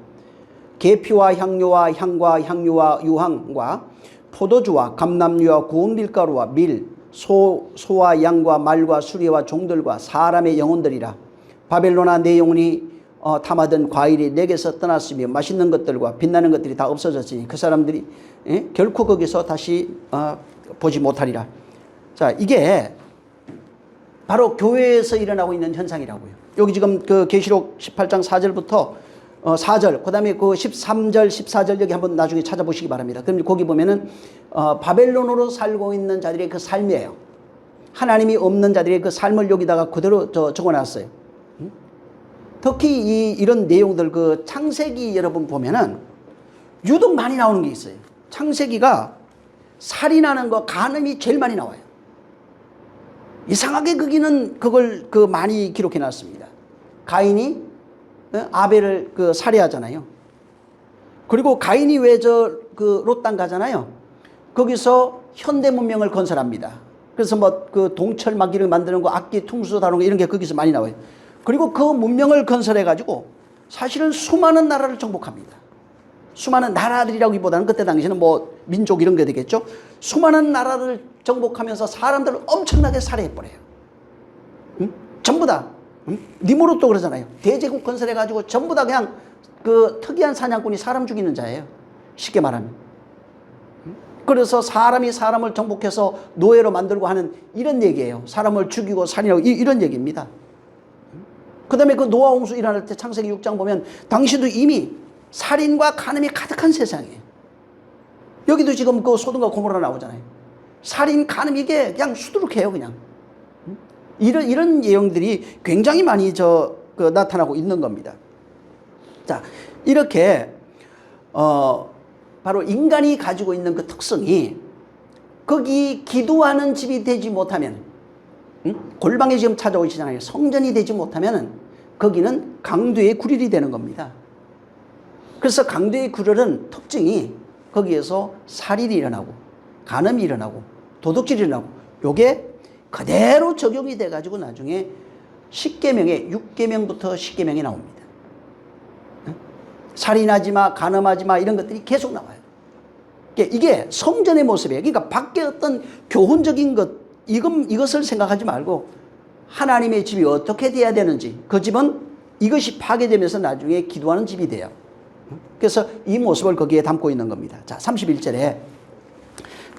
S1: 계피와 향료와 향과 향유와 유황과 포도주와 감람류와 구운 밀가루와 밀 소와 양과 말과 수레와 종들과 사람의 영혼들이라. 바벨론아 내 영혼이 담아둔 과일이 내게서 떠났으며 맛있는 것들과 빛나는 것들이 다 없어졌으니 그 사람들이 결코 거기서 다시 보지 못하리라. 자, 이게 바로 교회에서 일어나고 있는 현상이라고요. 여기 지금 그 계시록 18장 4절부터 4절, 그 다음에 그 13절, 14절 여기 한번 나중에 찾아보시기 바랍니다. 그럼 거기 보면은 바벨론으로 살고 있는 자들의 그 삶이에요. 하나님이 없는 자들의 그 삶을 여기다가 그대로 적어놨어요. 특히 이런 내용들 그 창세기 여러분 보면은 유독 많이 나오는 게 있어요. 창세기가 살인하는 거, 간음이 제일 많이 나와요. 이상하게 거기는 그걸 많이 기록해 놨습니다. 가인이 아벨을 살해하잖아요. 그리고 가인이 왜 롯 땅 가잖아요. 거기서 현대 문명을 건설합니다. 그래서 뭐 동철 막이를 만드는 거, 악기, 퉁수 다루는 거 이런 게 거기서 많이 나와요. 그리고 그 문명을 건설해 가지고 사실은 수많은 나라를 정복합니다. 수많은 나라들이라기보다는 그때 당시에는 뭐 민족 이런 게 되겠죠. 수많은 나라를 정복하면서 사람들을 엄청나게 살해해버려요. 응? 전부 다. 응? 니무롯도 그러잖아요. 대제국 건설해가지고 전부 다 그냥 그 특이한 사냥꾼이 사람 죽이는 자예요. 쉽게 말하면. 응? 그래서 사람이 사람을 정복해서 노예로 만들고 하는 이런 얘기예요. 사람을 죽이고 살인하고 이런 얘기입니다. 그 다음에 그 노아 홍수 일어날 때 창세기 6장 보면 당시도 이미 살인과 간음이 가득한 세상이에요. 여기도 지금 그 소돔과 고모라 나오잖아요. 살인, 간음 이게 그냥 수두룩해요, 그냥. 이런 내용들이 굉장히 많이 나타나고 있는 겁니다. 자, 이렇게 바로 인간이 가지고 있는 그 특성이 거기 기도하는 집이 되지 못하면, 골방에 지금 찾아오시잖아요. 성전이 되지 못하면 거기는 강도의 구릴이 되는 겁니다. 그래서 강도의 구릴은 특징이 거기에서 살인이 일어나고 간음이 일어나고 도둑질이 일어나고 요게 그대로 적용이 돼가지고 나중에 10계명에 6계명부터 10계명이 나옵니다. 살인하지 마, 간음하지 마 이런 것들이 계속 나와요. 이게 성전의 모습이에요. 그러니까 밖에 어떤 교훈적인 것 이것을 생각하지 말고 하나님의 집이 어떻게 돼야 되는지 그 집은 이것이 파괴되면서 나중에 기도하는 집이 돼요. 그래서 이 모습을 거기에 담고 있는 겁니다. 자, 31절에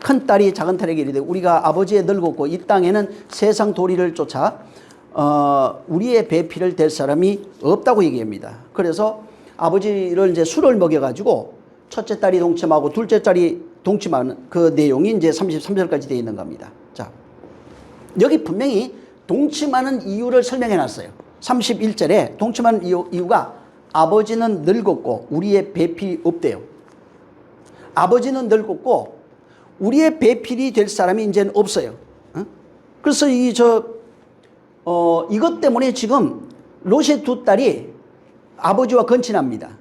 S1: 큰딸이 작은딸에게 이르되 우리가 아버지의 늙었고 이 땅에는 세상 도리를 쫓아 우리의 배필을 댈 사람이 없다고 얘기합니다. 그래서 아버지를 이제 술을 먹여가지고 첫째 딸이 동침하고 둘째 딸이 동침하는 그 내용이 이제 33절까지 되어 있는 겁니다. 자, 여기 분명히 동침하는 이유를 설명해 놨어요. 31절에 동침하는 이유가 아버지는 늙었고 우리의 배필이 없대요. 아버지는 늙었고 우리의 배필이 될 사람이 이제는 없어요. 그래서 이것 때문에 지금 롯의 두 딸이 아버지와 건친합니다.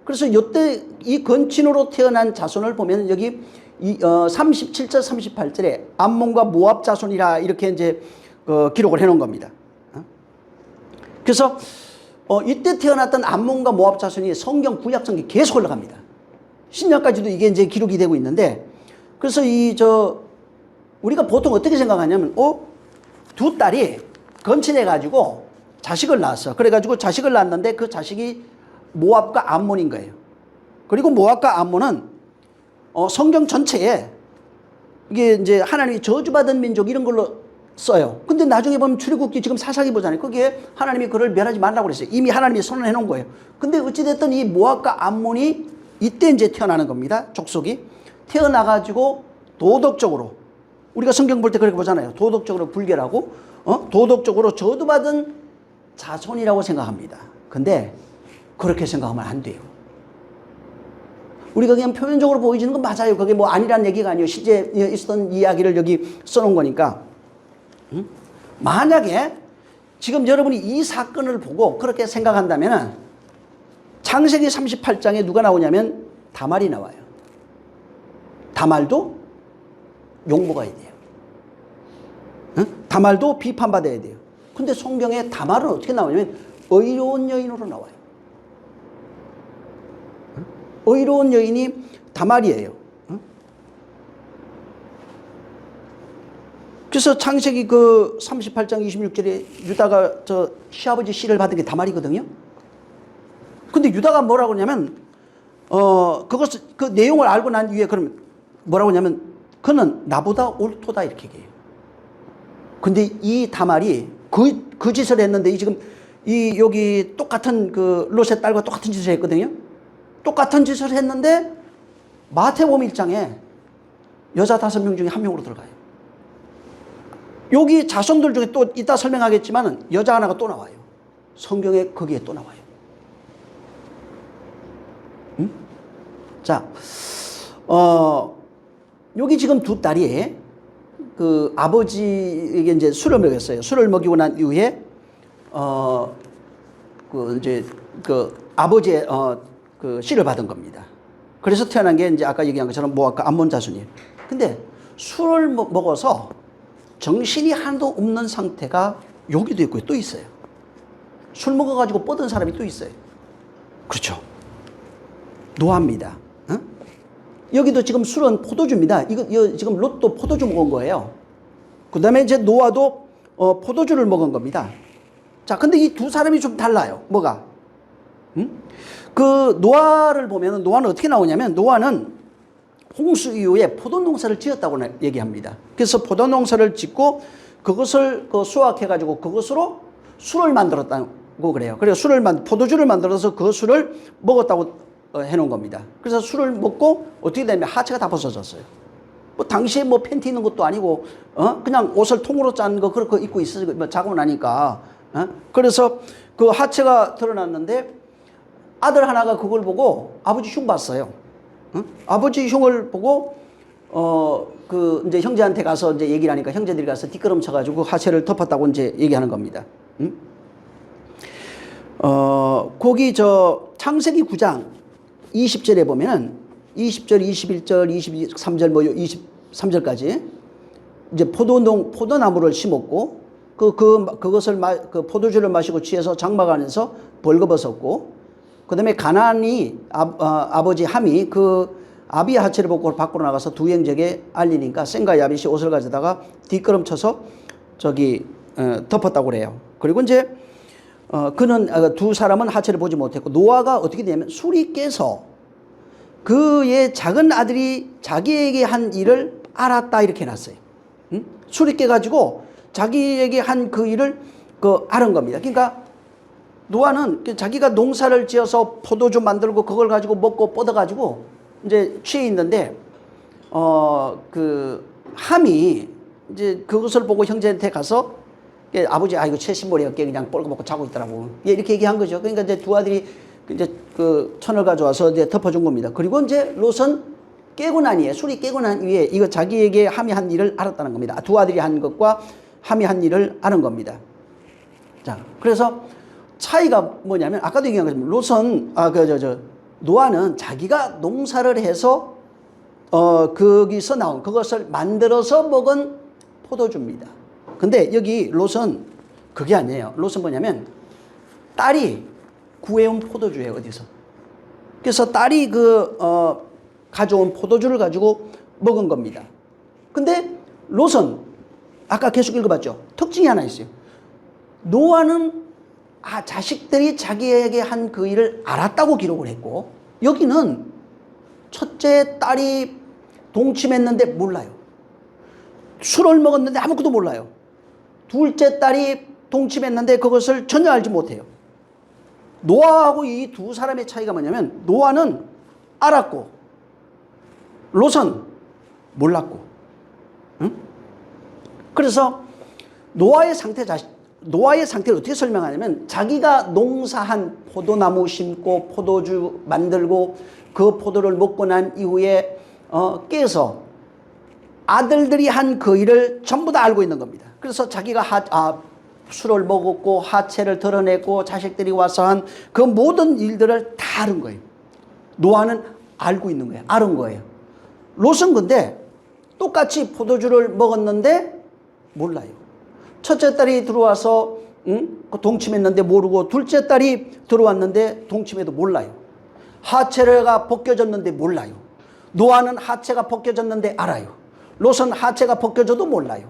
S1: 그래서 이때 이 건친으로 태어난 자손을 보면 여기 37절 38절에 암몬과 모압 자손이라 이렇게 이제 기록을 해 놓은 겁니다. 그래서 이때 태어났던 암몬과 모압 자손이 성경 구약성경에 계속 올라갑니다. 신약까지도 이게 이제 기록이 되고 있는데, 그래서 우리가 보통 어떻게 생각하냐면, 두 딸이 건친해가지고 자식을 낳았어. 그래가지고 자식을 낳았는데 그 자식이 모압과 암몬인 거예요. 그리고 모압과 암몬은 성경 전체에 이게 이제 하나님이 저주받은 민족 이런 걸로 써요. 근데 나중에 보면 출애굽기 지금 사사기 보잖아요. 거기에 하나님이 그를 멸하지 말라고 그랬어요. 이미 하나님이 선언해 놓은 거예요. 근데 어찌됐든 이 모압과 암몬이 이때 이제 태어나는 겁니다. 족속이. 태어나가지고 도덕적으로, 우리가 성경 볼 때 그렇게 보잖아요. 도덕적으로 불결하고, 도덕적으로 저주받은 자손이라고 생각합니다. 근데 그렇게 생각하면 안 돼요. 우리가 그냥 표면적으로 보여지는 건 맞아요. 그게 뭐 아니란 얘기가 아니에요. 실제 있었던 이야기를 여기 써놓은 거니까. 만약에 지금 여러분이 이 사건을 보고 그렇게 생각한다면 창세기 38장에 누가 나오냐면 다말이 나와요. 다말도 욕먹어야 돼요. 다말도 비판받아야 돼요. 근데 성경에 다말은 어떻게 나오냐면 의로운 여인으로 나와요. 의로운 여인이 다말이에요. 그래서 창세기 그 38장 26절에 유다가 저 시아버지 씨를 받은 게 다말이거든요. 근데 유다가 뭐라고 하냐면, 그것을, 그 내용을 알고 난 이후에 그러면 뭐라고 하냐면, 그는 나보다 옳도다 이렇게 얘기해요. 근데 이 다말이 그 짓을 했는데, 지금 여기 똑같은 그 롯의 딸과 똑같은 짓을 했거든요. 똑같은 짓을 했는데, 마태복음 1장에 여자 5명 중에 1명으로 들어가요. 여기 자손들 중에 또 이따 설명하겠지만 여자 하나가 또 나와요. 성경에 거기에 또 나와요. 자, 여기 지금 두 딸이 그 아버지에게 이제 술을 먹였어요. 술을 먹이고 난 이후에 그 이제 그 아버지의 그 씨를 받은 겁니다. 그래서 태어난 게 이제 아까 얘기한 것처럼 모압과 암몬 자손이에요. 근데 술을 먹어서 정신이 하나도 없는 상태가 여기도 있고요. 또 있어요. 술 먹어가지고 뻗은 사람이 또 있어요. 그렇죠. 노아입니다. 여기도 지금 술은 포도주입니다. 이거 지금 롯도 포도주 먹은 거예요. 그 다음에 이제 노아도 포도주를 먹은 겁니다. 자, 근데 이 두 사람이 좀 달라요. 뭐가? 그 노아를 보면 노아는 어떻게 나오냐면 노아는 홍수 이후에 포도농사를 지었다고 얘기합니다. 그래서 포도농사를 짓고 그것을 수확해가지고 그것으로 술을 만들었다고 그래요. 그래서 포도주를 만들어서 그 술을 먹었다고 해놓은 겁니다. 그래서 술을 먹고 어떻게 되냐면 하체가 다 벗어졌어요. 뭐 당시에 뭐 팬티 있는 것도 아니고 그냥 옷을 통으로 짠 거 그렇게 입고 있어서 뭐 자고 나니까 그래서 그 하체가 드러났는데 아들 하나가 그걸 보고 아버지 흉 봤어요. 아버지 흉을 보고 그 이제 형제한테 가서 이제 얘기를 하니까 형제들이 가서 뒷걸음 쳐가지고 하체를 덮었다고 이제 얘기하는 겁니다. 거기 저 창세기 9장 20절에 보면은 20절, 21절, 23절 뭐 23절까지 이제 포도나무를 심었고 그것을 그 포도주를 마시고 취해서 장막안에서 벌거벗었고 그다음에 가나안이 아버지 함이 그 아비의 하체를 벗고 밖으로 나가서 두 형제에게 알리니까 셈과 야벳이 옷을 가져다가 뒷걸음 쳐서 저기 덮었다고 그래요. 그리고 이제 그는 두 사람은 하체를 보지 못했고 노아가 어떻게 되냐면 술이 깨서 그의 작은 아들이 자기에게 한 일을 알았다 이렇게 해놨어요. 술이 깨가지고 자기에게 한 그 일을 알은 겁니다. 그러니까 노아는 자기가 농사를 지어서 포도주 만들고 그걸 가지고 먹고 뻗어가지고 이제 취해 있는데 그 함이 이제 그것을 보고 형제한테 가서 아버지 이거 채신머리가 그냥 뻘거벗고 자고 있더라고 이렇게 얘기한 거죠. 그러니까 이제 두 아들이 이제 그 천을 가져와서 이제 덮어준 겁니다. 그리고 이제 롯은 깨고 난 이후에 술이 깨고 난 이후에 이거 자기에게 함이 한 일을 알았다는 겁니다. 두 아들이 한 것과 함이 한 일을 아는 겁니다. 자, 그래서 차이가 뭐냐면 아까도 얘기한 것처럼 롯은 노아는 자기가 농사를 해서 거기서 나온 그것을 만들어서 먹은 포도주입니다. 근데 여기 롯은 그게 아니에요. 롯은 뭐냐면 딸이 구해온 포도주예요. 어디서. 그래서 딸이 가져온 포도주를 가지고 먹은 겁니다. 근데 롯은 아까 계속 읽어봤죠. 특징이 하나 있어요. 노아는 자식들이 자기에게 한 그 일을 알았다고 기록을 했고 여기는 첫째 딸이 동침했는데 몰라요. 술을 먹었는데 아무것도 몰라요. 둘째 딸이 동침했는데 그것을 전혀 알지 못해요. 노아하고 이 두 사람의 차이가 뭐냐면 노아는 알았고 롯은 몰랐고. 응? 그래서 노아의 상태를 어떻게 설명하냐면 자기가 농사한 포도나무 심고 포도주 만들고 그 포도를 먹고 난 이후에 깨서 아들들이 한 그 일을 전부 다 알고 있는 겁니다. 그래서 자기가 술을 먹었고 하체를 드러냈고 자식들이 와서 한 그 모든 일들을 다 아는 거예요. 노아는 알고 있는 거예요. 아는 거예요. 롯은 근데 똑같이 포도주를 먹었는데 몰라요. 첫째 딸이 들어와서 동침했는데 모르고 둘째 딸이 들어왔는데 동침해도 몰라요. 하체가 벗겨졌는데 몰라요. 노아는 하체가 벗겨졌는데 알아요. 롯은 하체가 벗겨져도 몰라요.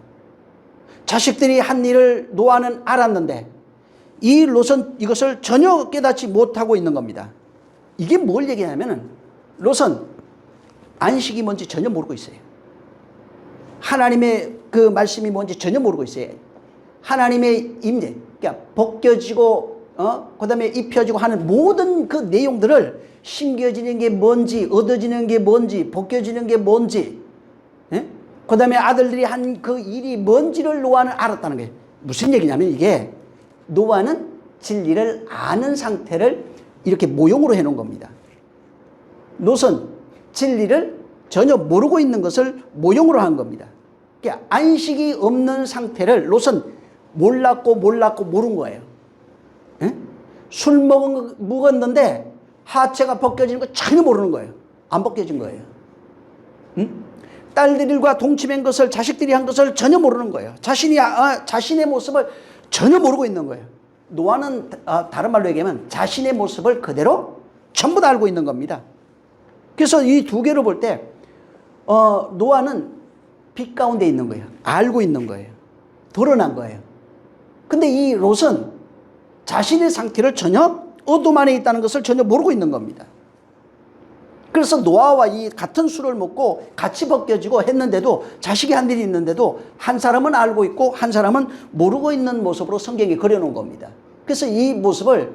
S1: 자식들이 한 일을 노아는 알았는데 이 롯은 이것을 전혀 깨닫지 못하고 있는 겁니다. 이게 뭘 얘기하냐면은 롯은 안식이 뭔지 전혀 모르고 있어요. 하나님의 그 말씀이 뭔지 전혀 모르고 있어요. 하나님의 임재, 그러니까 벗겨지고 그 다음에 입혀지고 하는 모든 그 내용들을 심겨지는 게 뭔지, 얻어지는 게 뭔지, 벗겨지는 게 뭔지, 그 다음에 아들들이 한 그 일이 뭔지를 노아는 알았다는 거예요. 무슨 얘기냐면 이게 노아는 진리를 아는 상태를 이렇게 모형으로 해놓은 겁니다. 롯은 진리를 전혀 모르고 있는 것을 모형으로 한 겁니다. 그러니까 안식이 없는 상태를 롯은 몰랐고 모른 거예요. 술 먹었는데 하체가 벗겨지는 거 전혀 모르는 거예요. 안 벗겨진 거예요. 딸들과 동침한 것을 자식들이 한 것을 전혀 모르는 거예요. 자신의 모습을 전혀 모르고 있는 거예요. 노아는 다른 말로 얘기하면 자신의 모습을 그대로 전부 다 알고 있는 겁니다. 그래서 이 두 개를 볼 때 노아는 빛 가운데 있는 거예요. 알고 있는 거예요. 드러난 거예요. 근데 이 롯은 자신의 상태를 전혀 어둠 안에 있다는 것을 전혀 모르고 있는 겁니다. 그래서 노아와 이 같은 술을 먹고 같이 벗겨지고 했는데도 자식이 한 일이 있는데도 한 사람은 알고 있고 한 사람은 모르고 있는 모습으로 성경이 그려놓은 겁니다. 그래서 이 모습을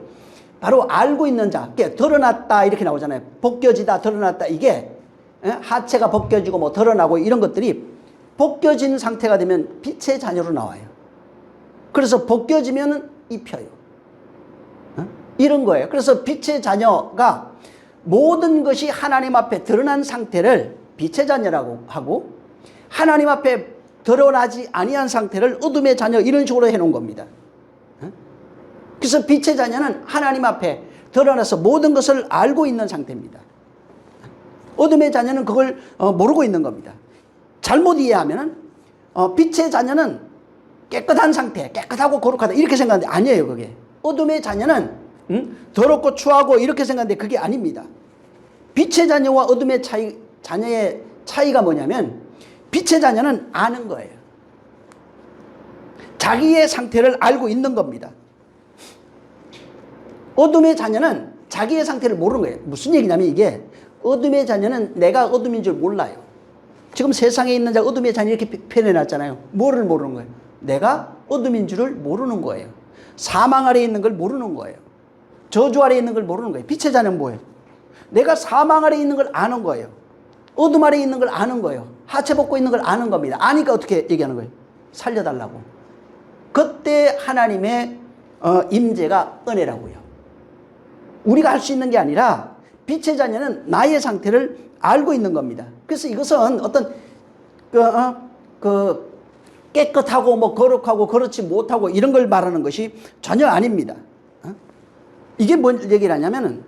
S1: 바로 알고 있는 자, 드러났다 이렇게 나오잖아요. 벗겨지다, 드러났다. 이게 하체가 벗겨지고 뭐 드러나고 이런 것들이 벗겨진 상태가 되면 빛의 자녀로 나와요. 그래서 벗겨지면 입혀요. 이런 거예요. 그래서 빛의 자녀가 모든 것이 하나님 앞에 드러난 상태를 빛의 자녀라고 하고 하나님 앞에 드러나지 아니한 상태를 어둠의 자녀 이런 식으로 해놓은 겁니다. 그래서 빛의 자녀는 하나님 앞에 드러나서 모든 것을 알고 있는 상태입니다. 어둠의 자녀는 그걸 모르고 있는 겁니다. 잘못 이해하면 빛의 자녀는 깨끗한 상태, 깨끗하고 거룩하다 이렇게 생각하는데 아니에요. 그게 어둠의 자녀는 더럽고 추하고 이렇게 생각하는데 그게 아닙니다. 빛의 자녀와 어둠의 자녀의 차이가 뭐냐면 빛의 자녀는 아는 거예요. 자기의 상태를 알고 있는 겁니다. 어둠의 자녀는 자기의 상태를 모르는 거예요. 무슨 얘기냐면 이게 어둠의 자녀는 내가 어둠인 줄 몰라요. 지금 세상에 있는 자 어둠의 자녀 이렇게 표현해놨잖아요. 뭐를 모르는 거예요? 내가 어둠인 줄을 모르는 거예요. 사망 아래에 있는 걸 모르는 거예요. 저주 아래에 있는 걸 모르는 거예요. 빛의 자녀는 뭐예요? 내가 사망 아래에 있는 걸 아는 거예요. 어둠 아래에 있는 걸 아는 거예요. 하체 벗고 있는 걸 아는 겁니다. 아니까 어떻게 얘기하는 거예요? 살려달라고. 그때 하나님의 임재가 은혜라고요. 우리가 할 수 있는 게 아니라 빛의 자녀는 나의 상태를 알고 있는 겁니다. 그래서 이것은 어떤 깨끗하고 뭐 거룩하고 그렇지 못하고 이런 걸 말하는 것이 전혀 아닙니다. 이게 뭔 얘기를 하냐면은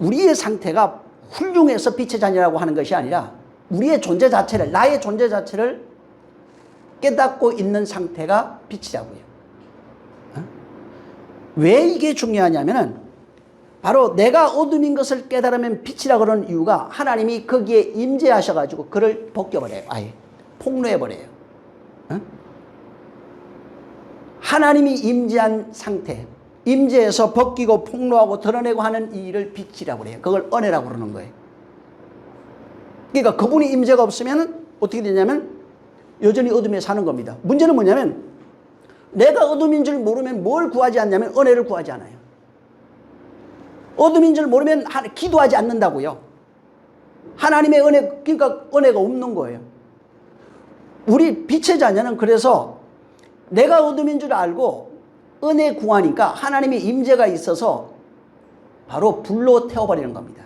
S1: 우리의 상태가 훌륭해서 빛의 자녀라고 하는 것이 아니라 우리의 존재 자체를, 나의 존재 자체를 깨닫고 있는 상태가 빛이라고요. 왜 이게 중요하냐면은 바로 내가 어둠인 것을 깨달으면 빛이라 그러는 이유가 하나님이 거기에 임재하셔가지고 그를 벗겨버려요. 아예 폭로해버려요. 하나님이 임재한 상태, 임재해서 벗기고 폭로하고 드러내고 하는 이 일을 빛이라고 그래요. 그걸 은혜라고 그러는 거예요. 그러니까 그분이 임재가 없으면 어떻게 되냐면 여전히 어둠에 사는 겁니다. 문제는 뭐냐면 내가 어둠인 줄 모르면 뭘 구하지 않냐면 은혜를 구하지 않아요. 어둠인 줄 모르면 기도하지 않는다고요. 하나님의 은혜, 그러니까 은혜가 없는 거예요. 우리 빛의 자녀는 그래서 내가 어둠인 줄 알고 은혜 구하니까 하나님의 임재가 있어서 바로 불로 태워버리는 겁니다.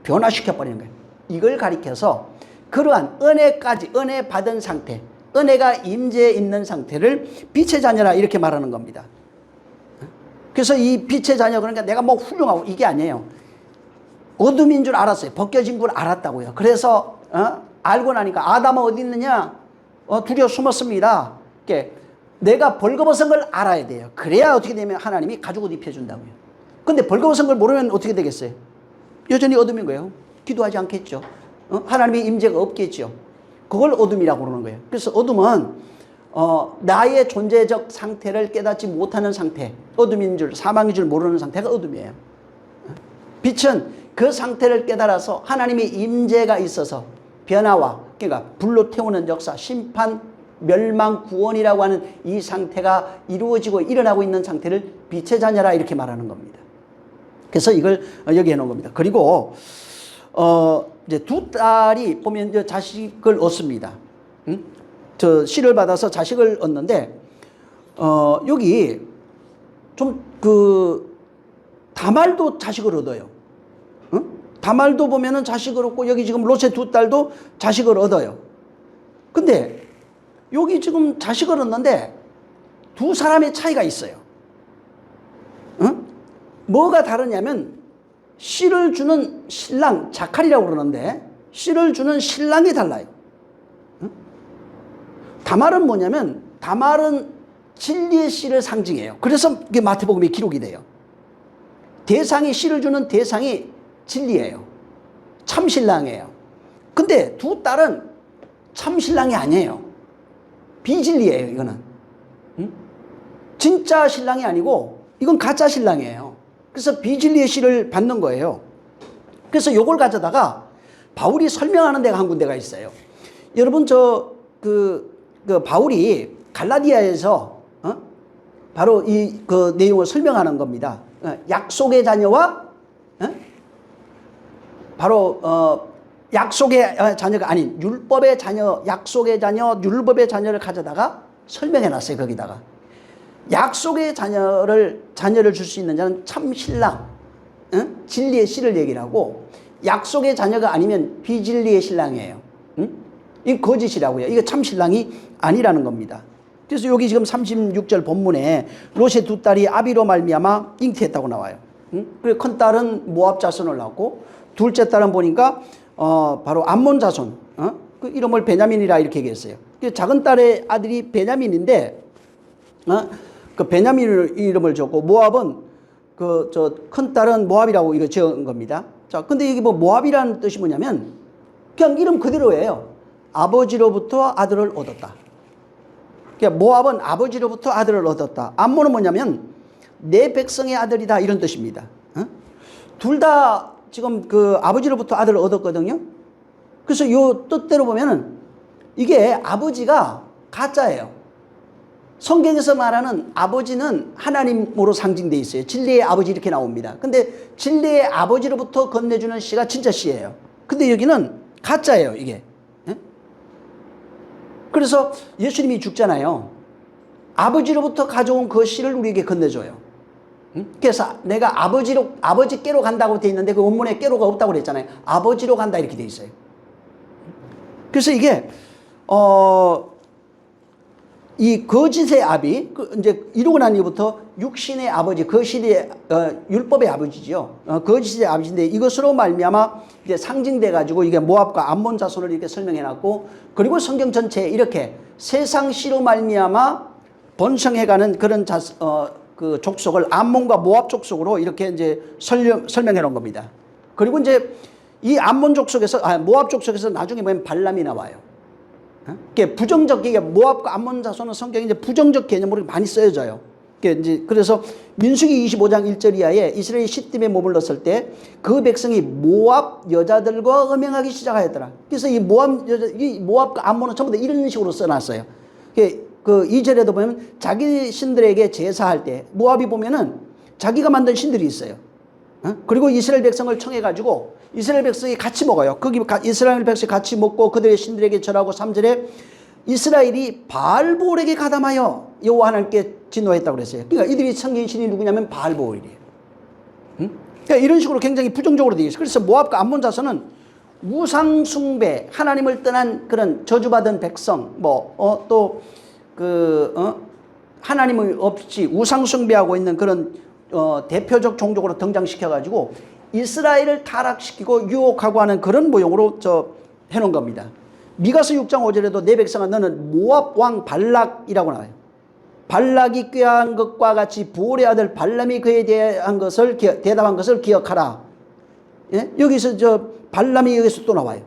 S1: 변화시켜버리는 거예요. 이걸 가리켜서 그러한 은혜까지, 은혜 받은 상태, 은혜가 임재해 있는 상태를 빛의 자녀라 이렇게 말하는 겁니다. 그래서 이 빛의 자녀, 그러니까 내가 뭐 훌륭하고 이게 아니에요. 어둠인 줄 알았어요. 벗겨진 걸 알았다고요. 그래서 알고 나니까 아담은 어디 있느냐? 두려워 숨었습니다. 내가 벌거벗은 걸 알아야 돼요. 그래야 어떻게 되면 하나님이 가죽옷 입혀준다고요. 근데 벌거벗은 걸 모르면 어떻게 되겠어요? 여전히 어둠인 거예요. 기도하지 않겠죠. 하나님의 임재가 없겠죠. 그걸 어둠이라고 그러는 거예요. 그래서 어둠은 나의 존재적 상태를 깨닫지 못하는 상태, 어둠인 줄, 사망인 줄 모르는 상태가 어둠이에요. 빛은 그 상태를 깨달아서 하나님의 임재가 있어서 변화와, 그러니까 불로 태우는 역사, 심판, 멸망, 구원이라고 하는 이 상태가 이루어지고 일어나고 있는 상태를 빛의 자녀라 이렇게 말하는 겁니다. 그래서 이걸 여기 해놓은 겁니다. 그리고 이제 두 딸이 보면 이제 자식을 얻습니다. 저 씨를 받아서 자식을 얻는데 여기 좀 다말도 자식을 얻어요. 다말도 보면은 자식을 얻고 여기 지금 롯의 두 딸도 자식을 얻어요. 근데 여기 지금 자식을 얻는데 두 사람의 차이가 있어요. 뭐가 다르냐면 씨를 주는 신랑, 자칼이라고 그러는데 씨를 주는 신랑이 달라요. 다말은 뭐냐면 다말은 진리의 씨를 상징해요. 그래서 이게 마태복음에 기록이 돼요. 대상이, 씨를 주는 대상이 진리예요. 참 신랑이에요. 근데 두 딸은 참 신랑이 아니에요. 비진리예요, 이거는. 진짜 신랑이 아니고 이건 가짜 신랑이에요. 그래서 비진리의 씨를 받는 거예요. 그래서 요걸 가져다가 바울이 설명하는 데가 한 군데가 있어요. 여러분 그 바울이 갈라디아에서 바로 그 내용을 설명하는 겁니다. 약속의 자녀와 바로 약속의 자녀가 아닌 율법의 자녀, 약속의 자녀, 율법의 자녀를 가져다가 설명해 놨어요. 거기다가 약속의 자녀를 줄 수 있는 자는 참 신랑, 진리의 씨를 얘기를 하고, 약속의 자녀가 아니면 비진리의 신랑이에요. 이 거짓이라고요. 이거 참 신랑이 아니라는 겁니다. 그래서 여기 지금 36절 본문에 롯의 두 딸이 아비로 말미암아 잉태했다고 나와요. 그리고 큰 딸은 모압 자손을 낳고, 둘째 딸은 보니까 바로 암몬 자손, 그 이름을 베냐민이라 이렇게 얘기했어요. 작은 딸의 아들이 베냐민인데 그 베냐민 이름을 줬고, 모압은 큰 딸은 모압이라고 이거 지은 겁니다. 자, 근데 여기 뭐 모압이라는 뜻이 뭐냐면 그냥 이름 그대로예요. 아버지로부터 아들을 얻었다. 그러니까 모압은 아버지로부터 아들을 얻었다. 암몬은 뭐냐면 내 백성의 아들이다 이런 뜻입니다. 둘 다 지금 그 아버지로부터 아들을 얻었거든요. 그래서 요 뜻대로 보면은 이게 아버지가 가짜예요. 성경에서 말하는 아버지는 하나님으로 상징되어 있어요. 진리의 아버지 이렇게 나옵니다. 근데 진리의 아버지로부터 건네주는 씨가 진짜 씨예요. 근데 여기는 가짜예요, 이게. 그래서 예수님이 죽잖아요. 아버지로부터 가져온 그 씨를 우리에게 건네줘요. 그래서 내가 아버지께로 간다고 돼 있는데 그 원문에 깨로가 없다고 그랬잖아요. 아버지로 간다 이렇게 돼 있어요. 그래서 이게 이 거짓의 아비, 이제 이루고 난 이후부터 육신의 아버지, 그 시대의 율법의 아버지지요. 거짓의 아버지인데 이것으로 말미암아 이제 상징돼 가지고 이게 모압과 암몬 자손을 이렇게 설명해 놨고, 그리고 성경 전체에 이렇게 세상 씨로 말미암아 번성해가는 그런 그 족속을 암몬과 모압 족속으로 이렇게 이제 설명해 놓은 겁니다. 그리고 이제 이 암몬 족속에서 모압 족속에서 나중에 보면 발람이 나와요. 이게 부정적, 이게 모압과 암몬 자손은 성경에 이제 부정적 개념으로 많이 쓰여져요. 그래서 민수기 25장 1절 이하에 이스라엘이 시딤에 몸을 넣었을 때 그 백성이 모압 여자들과 음행하기 시작하였더라. 그래서 이 모압과 암몬은 전부 다 이런 식으로 써놨어요. 그 2절에도 보면 자기 신들에게 제사할 때 모압이 보면은 자기가 만든 신들이 있어요. 그리고 이스라엘 백성을 청해가지고 이스라엘 백성이 같이 먹어요. 거기 이스라엘 백성이 같이 먹고 그들의 신들에게 절하고 3절에 이스라엘이 바알보올에게 가담하여 여호와 하나님께 진노했다고 그랬어요. 그러니까 이들이 섬긴 신이 누구냐면 바알보올이에요. 그러니까 이런 식으로 굉장히 부정적으로 되어 있어요. 그래서 모압과 암몬 자손은 우상 숭배, 하나님을 떠난 그런 저주받은 백성, 하나님이 없이 우상 숭배하고 있는 그런 대표적 종족으로 등장시켜가지고 이스라엘을 타락시키고 유혹하고 하는 그런 모형으로 해놓은 겁니다. 미가서 6장 5절에도 내 백성아 너는 모압 왕 발락이라고 나와요. 발락이 꾀한 것과 같이 부올의 아들 발람이 그에 대답한 것을 기억하라. 예? 여기서 발람이 여기서 또 나와요.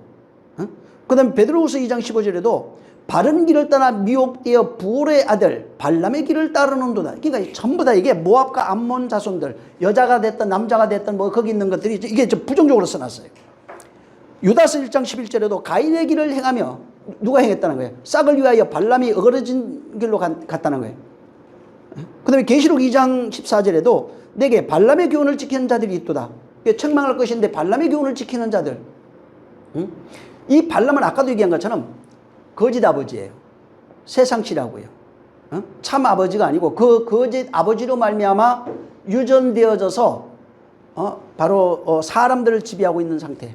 S1: 그 다음에 베드로후서 2장 15절에도 바른 길을 떠나 미혹되어 부올의 아들 발람의 길을 따르는도다. 그러니까 전부 다 이게 모압과 암몬 자손들, 여자가 됐든 남자가 됐든 거기 있는 것들이 이게 부정적으로 써놨어요. 유다서 1장 11절에도 가인의 길을 행하며 누가 행했다는 거예요? 싹을 위하여 발람이 어그러진 길로 갔다는 거예요. 그 다음에 계시록 2장 14절에도 내게 발람의 교훈을 지키는 자들이 있도다. 책망할 것인데 발람의 교훈을 지키는 자들. 이 발람은 아까도 얘기한 것처럼 거짓 아버지예요. 세상치라고요. 참 아버지가 아니고 그 거짓 아버지로 말미암아 유전되어져서 바로 사람들을 지배하고 있는 상태.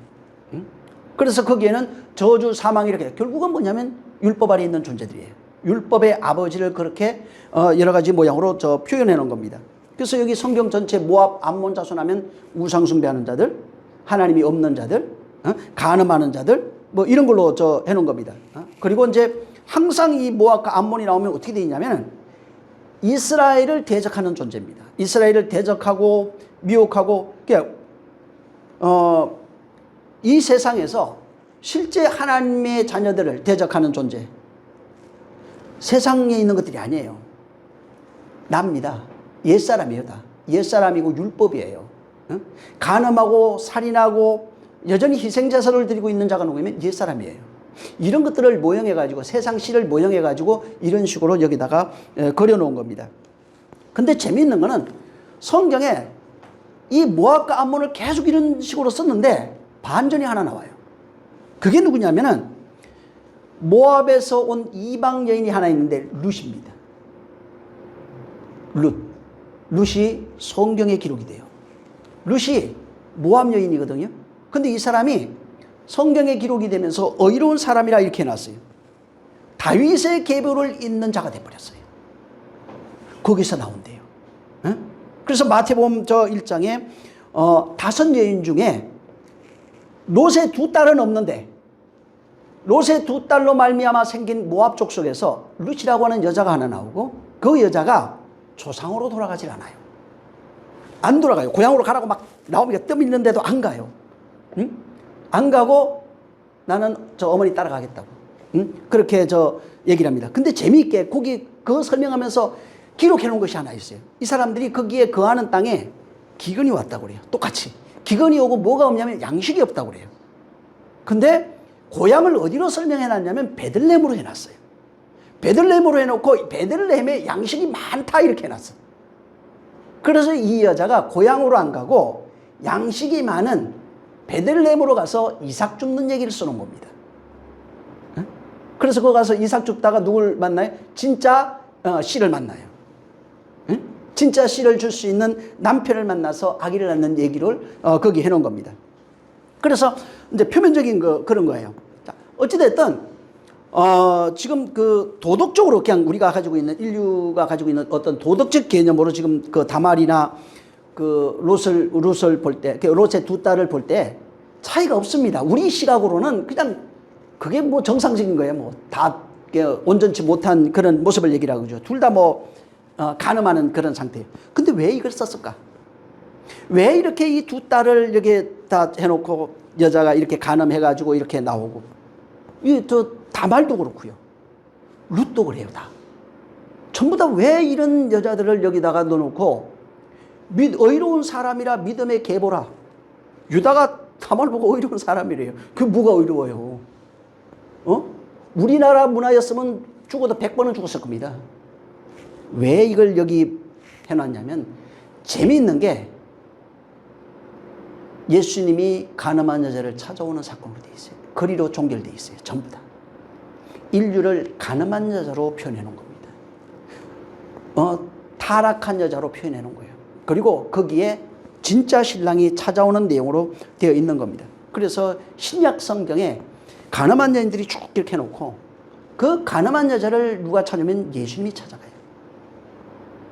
S1: 그래서 거기에는 저주, 사망 이렇게 결국은 뭐냐면 율법 아래 있는 존재들이에요. 율법의 아버지를 그렇게 여러 가지 모양으로 표현해 놓은 겁니다. 그래서 여기 성경 전체 모압, 암몬 자손 하면 우상 숭배하는 자들, 하나님이 없는 자들, 간음하는 자들, 이런 걸로 해놓은 겁니다. 그리고 이제 항상 이 모압과 암몬이 나오면 어떻게 되어 있냐면 이스라엘을 대적하는 존재입니다. 이스라엘을 대적하고 미혹하고, 이 세상에서 실제 하나님의 자녀들을 대적하는 존재. 세상에 있는 것들이 아니에요. 납니다. 옛사람이에요, 다. 옛사람이고 율법이에요. 간음하고 살인하고 여전히 희생제사를 드리고 있는 자가 누구냐면 옛사람이에요. 이런 것들을 모형해가지고 세상 시를 모형해가지고 이런 식으로 여기다가 그려놓은 겁니다. 근데 재미있는 거는 성경에 이 모압과 암몬을 계속 이런 식으로 썼는데 반전이 하나 나와요. 그게 누구냐면은 모압에서 온 이방 여인이 하나 있는데 룻입니다. 룻이 성경에 기록이 돼요. 룻이 모압 여인이거든요. 근데 이 사람이 성경에 기록이 되면서 의로운 사람이라 이렇게 해놨어요. 다윗의 계보를 잇는 자가 돼버렸어요. 거기서 나온대요. 그래서 마태복음 1장에 5 여인 중에 롯의 2 딸은 없는데 롯의 2 딸로 말미암아 생긴 모압 족속에서 룻이라고 하는 여자가 하나 나오고 그 여자가 조상으로 돌아가질 않아요. 안 돌아가요. 고향으로 가라고 막 나오니까 뜸 있는데도 안 가요. 안 가고 나는 어머니 따라가겠다고. 그렇게 얘기를 합니다. 근데 재미있게 거기 그거 설명하면서 기록해 놓은 것이 하나 있어요. 이 사람들이 거기에 거하는 땅에 기근이 왔다고 그래요. 똑같이. 기근이 오고 뭐가 없냐면 양식이 없다고 그래요. 근데 고향을 어디로 설명해 놨냐면 베들레헴으로 해놨어요. 베들레헴으로 해놓고 베들레헴에 양식이 많다 이렇게 해놨어. 그래서 이 여자가 고향으로 안 가고 양식이 많은 베들레헴으로 가서 이삭 줍는 얘기를 써놓은 겁니다. 그래서 거기 가서 이삭 줍다가 누굴 만나요? 진짜 씨를 만나요. 진짜 씨를 줄 수 있는 남편을 만나서 아기를 낳는 얘기를 거기 해놓은 겁니다. 그래서 이제 표면적인 그런 거예요. 자, 어찌됐든 지금 그 도덕적으로 그냥 우리가 가지고 있는 인류가 가지고 있는 어떤 도덕적 개념으로 지금 그 다말이나 그 롯을 볼 때, 롯의 2 딸을 볼 때 차이가 없습니다. 우리 시각으로는 그냥 그게 뭐 정상적인 거예요. 뭐 다 온전치 못한 그런 모습을 얘기를 하죠. 둘 다 간음하는 그런 상태예요. 근데 왜 이걸 썼을까? 왜 이렇게 이 2 딸을 이렇게 다 해놓고 여자가 이렇게 간음해가지고 이렇게 나오고 다말도 그렇고요. 룻도 그래요, 다. 전부 다 왜 이런 여자들을 여기다가 넣어놓고 의로운 사람이라 믿음의 계보라. 유다가 다말 보고 의로운 사람이래요. 그게 뭐가 의로워요? 우리나라 문화였으면 죽어도 100번은 죽었을 겁니다. 왜 이걸 여기 해놨냐면 재미있는 게 예수님이 가늠한 여자를 찾아오는 사건으로 되어 있어요. 거리로 종결되어 있어요. 전부 다. 인류를 가늠한 여자로 표현해 놓은 겁니다. 타락한 여자로 표현해 놓은 거예요. 그리고 거기에 진짜 신랑이 찾아오는 내용으로 되어 있는 겁니다. 그래서 신약 성경에 가늠한 여인들이 쭉 이렇게 해놓고 그 가늠한 여자를 누가 찾으면 예수님이 찾아가요.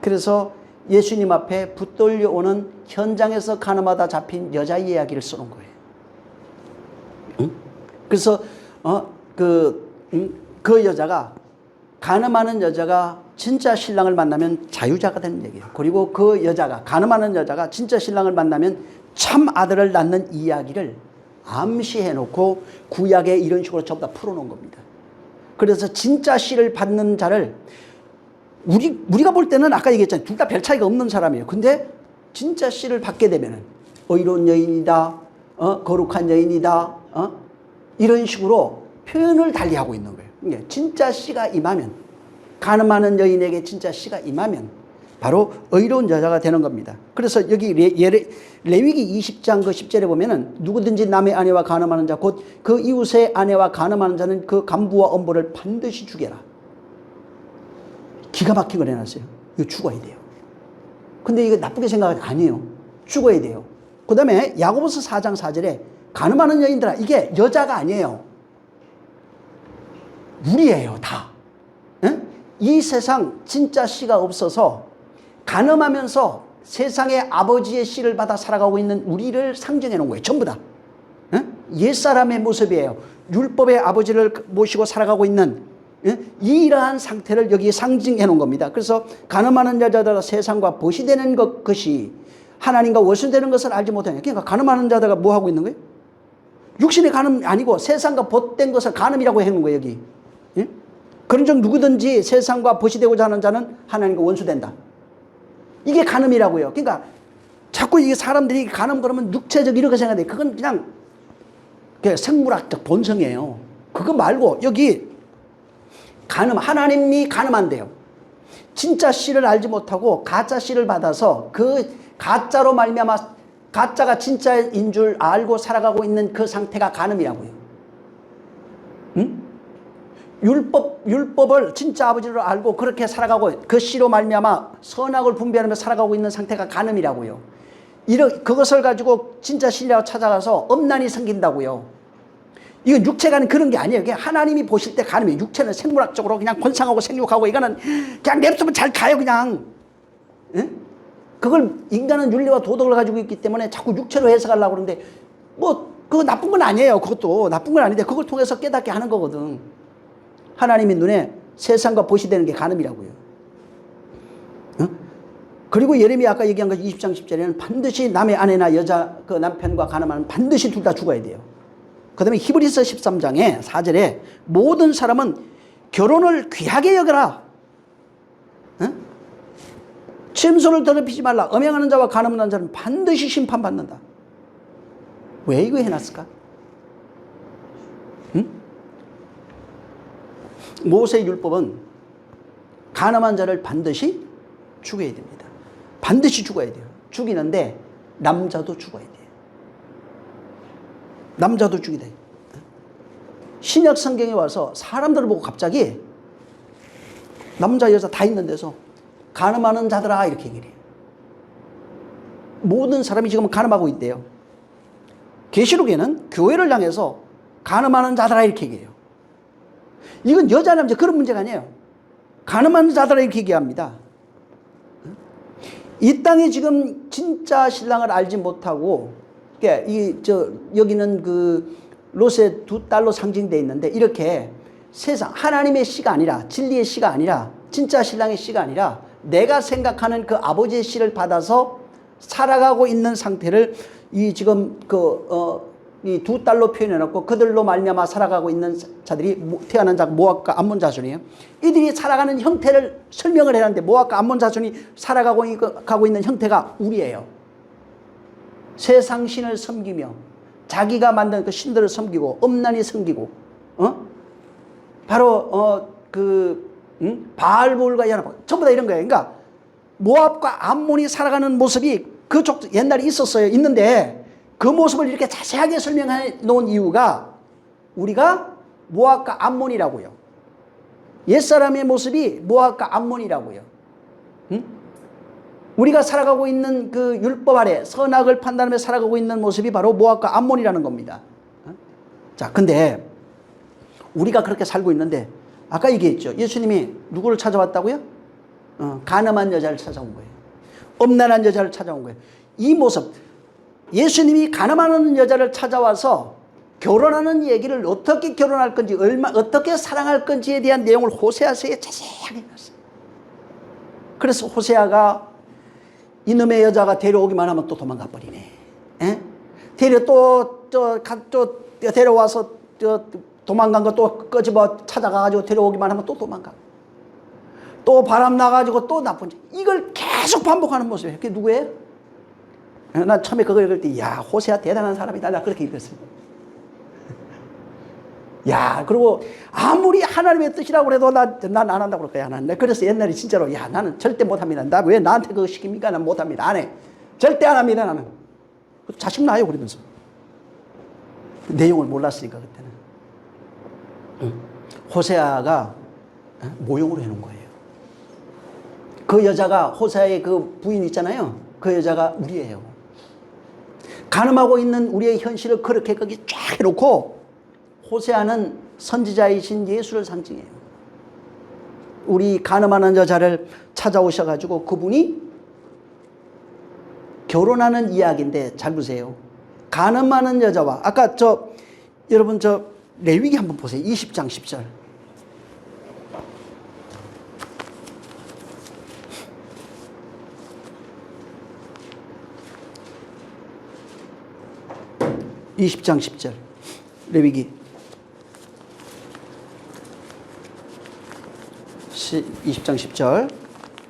S1: 그래서 예수님 앞에 붙들려오는 현장에서 가늠하다 잡힌 여자 이야기를 써놓은 거예요. 응? 그래서 그 여자가 가늠하는 여자가 진짜 신랑을 만나면 자유자가 되는 얘기예요. 그리고 그 여자가 가늠하는 여자가 진짜 신랑을 만나면 참 아들을 낳는 이야기를 암시해 놓고 구약에 이런 식으로 전부 다 풀어놓은 겁니다. 그래서 진짜 씨를 받는 자를 우리가 볼 때는 아까 얘기했잖아요. 둘 다 별 차이가 없는 사람이에요. 근데 진짜 씨를 받게 되면은 의로운 여인이다, 거룩한 여인이다, 이런 식으로 표현을 달리하고 있는 거예요. 그러니까 진짜 씨가 임하면, 가늠하는 여인에게 진짜 씨가 임하면 바로 의로운 여자가 되는 겁니다. 그래서 여기 레위기 20장 그 10절에 보면은 누구든지 남의 아내와 가늠하는 자, 곧 그 이웃의 아내와 가늠하는 자는 그 간부와 엄보를 반드시 죽여라. 기가 막힌 걸 해놨어요. 이거 죽어야 돼요. 근데 이거 나쁘게 생각하지 아니에요. 죽어야 돼요. 그 다음에 야고보서 4장 4절에 가늠하는 여인들아, 이게 여자가 아니에요. 우리예요, 다. 에? 이 세상 진짜 씨가 없어서 가늠하면서 세상의 아버지의 씨를 받아 살아가고 있는 우리를 상징해 놓은 거예요. 전부 다. 에? 옛사람의 모습이에요. 율법의 아버지를 모시고 살아가고 있는 이러한 상태를 여기에 상징해 놓은 겁니다. 그래서 가늠하는 여자들아 세상과 벗이되는 것이 하나님과 원수되는 것을 알지 못하냐. 그러니까 가늠하는 자들가 뭐 하고 있는 거예요? 육신의 가늠이 아니고 세상과 벗된 것을 가늠이라고 해놓은 거예요, 여기. 예? 그런즉 누구든지 세상과 벗이되고자 하는 자는 하나님과 원수된다. 이게 가늠이라고요. 그러니까 자꾸 이게 사람들이 가늠 그러면 육체적 이렇게 생각해. 그건 그냥 생물학적 본성이에요. 그거 말고 여기 가늠, 하나님이 가늠한대요. 진짜 씨를 알지 못하고 가짜 씨를 받아서 그 가짜로 말미암아 가짜가 진짜인 줄 알고 살아가고 있는 그 상태가 가늠이라고요. 응? 율법을 진짜 아버지로 알고 그렇게 살아가고 그 씨로 말미암아 선악을 분별하며 살아가고 있는 상태가 가늠이라고요. 그것을 가지고 진짜 신이라고 찾아가서 엄난이 생긴다고요. 이건 육체가 그런 게 아니에요. 그냥 하나님이 보실 때 가늠이에요. 육체는 생물학적으로 그냥 번성하고 생육하고 이거는 그냥 냅두면 잘 가요, 그냥. 에? 그걸 인간은 윤리와 도덕을 가지고 있기 때문에 자꾸 육체로 해석하려고 그러는데 그거 나쁜 건 아니에요. 그것도 나쁜 건 아닌데 그걸 통해서 깨닫게 하는 거거든. 하나님의 눈에 세상과 벗이되는 게 가늠이라고요. 그리고 예레미야 아까 얘기한 거 20장 10절에는 반드시 남의 아내나 여자 그 남편과 가늠하면 반드시 둘 다 죽어야 돼요. 그 다음에 히브리서 13장에 4절에 모든 사람은 결혼을 귀하게 여겨라. 침소를 더럽히지 말라. 음행하는 자와 간음하는 자는 반드시 심판받는다. 왜 이거 해놨을까? 응? 모세의 율법은 간음한 자를 반드시 죽여야 됩니다. 반드시 죽어야 돼요. 죽이는데 남자도 죽어야 돼요. 남자도 죽이다. 신약 성경에 와서 사람들을 보고 갑자기 남자 여자 다 있는 데서 간음하는 자들아 이렇게 얘기를 해요. 모든 사람이 지금 간음하고 있대요. 계시록에는 교회를 향해서 간음하는 자들아 이렇게 얘기해요. 이건 여자 남자 그런 문제가 아니에요. 간음하는 자들아 이렇게 얘기합니다. 이 땅에 지금 진짜 신랑을 알지 못하고 여기는 그 롯의 두 딸로 상징되어 있는데 이렇게 세상 하나님의 씨가 아니라 진리의 씨가 아니라 진짜 신랑의 씨가 아니라 내가 생각하는 그 아버지의 씨를 받아서 살아가고 있는 상태를 이 지금 이 두 딸로 표현해놓고 그들로 말미암아 살아가고 있는 자들이 태어난 자 모압과 암몬 자손이에요. 이들이 살아가는 형태를 설명을 해놨는데 모압과 암몬 자손이 살아가고 있는 형태가 우리예요. 세상 신을 섬기며 자기가 만든 그 신들을 섬기고 엄난히 섬기고 바로 바알볼과 전부 다 이런 거예요. 그러니까 모압과 암몬이 살아가는 모습이 그쪽 옛날에 있었어요. 있는데 그 모습을 이렇게 자세하게 설명해 놓은 이유가 우리가 모압과 암몬이라고요. 옛사람의 모습이 모압과 암몬이라고요. 응? 우리가 살아가고 있는 그 율법 아래 선악을 판단하며 살아가고 있는 모습이 바로 모압과 암몬이라는 겁니다. 자, 근데 우리가 그렇게 살고 있는데 아까 얘기했죠. 예수님이 누구를 찾아왔다고요? 가늠한 여자를 찾아온 거예요. 엄난한 여자를 찾아온 거예요. 이 모습, 예수님이 가늠하는 여자를 찾아와서 결혼하는 얘기를 어떻게 결혼할 건지, 어떻게 사랑할 건지에 대한 내용을 호세아서에 자세하게 했어요. 그래서 호세아가 이놈의 여자가 데려오기만 하면 또 도망가 버리네. 데려와서 도망간 거 또 끄집어 찾아가가지고 데려오기만 하면 또 도망가. 또 바람 나가지고 또 나쁜 짓. 이걸 계속 반복하는 모습이에요. 그게 누구예요? 난 처음에 그걸 읽을 때, 야, 호세아 대단한 사람이다. 나 그렇게 읽었어요. 야, 그리고 아무리 하나님의 뜻이라고 해도 난 안 한다고 그럴 거야. 난. 그래서 옛날에 진짜로, 야, 나는 절대 못 합니다. 나 왜 나한테 그거 시킵니까? 난 못 합니다. 안 해. 절대 안 합니다, 나는. 자식 나요, 그러면서. 내용을 몰랐으니까, 그때는. 호세아가 모욕을 해놓은 거예요. 그 여자가, 호세아의 그 부인 있잖아요. 그 여자가 우리예요. 가늠하고 있는 우리의 현실을 그렇게 거기 쫙 해놓고, 호세아는 선지자이신 예수를 상징해요. 우리 가늠하는 여자를 찾아오셔가지고 그분이 결혼하는 이야기인데 잘 보세요. 가늠하는 여자와 아까 여러분 레위기 한번 보세요. 20장 10절. (20장 10절) 레위기 20장 10절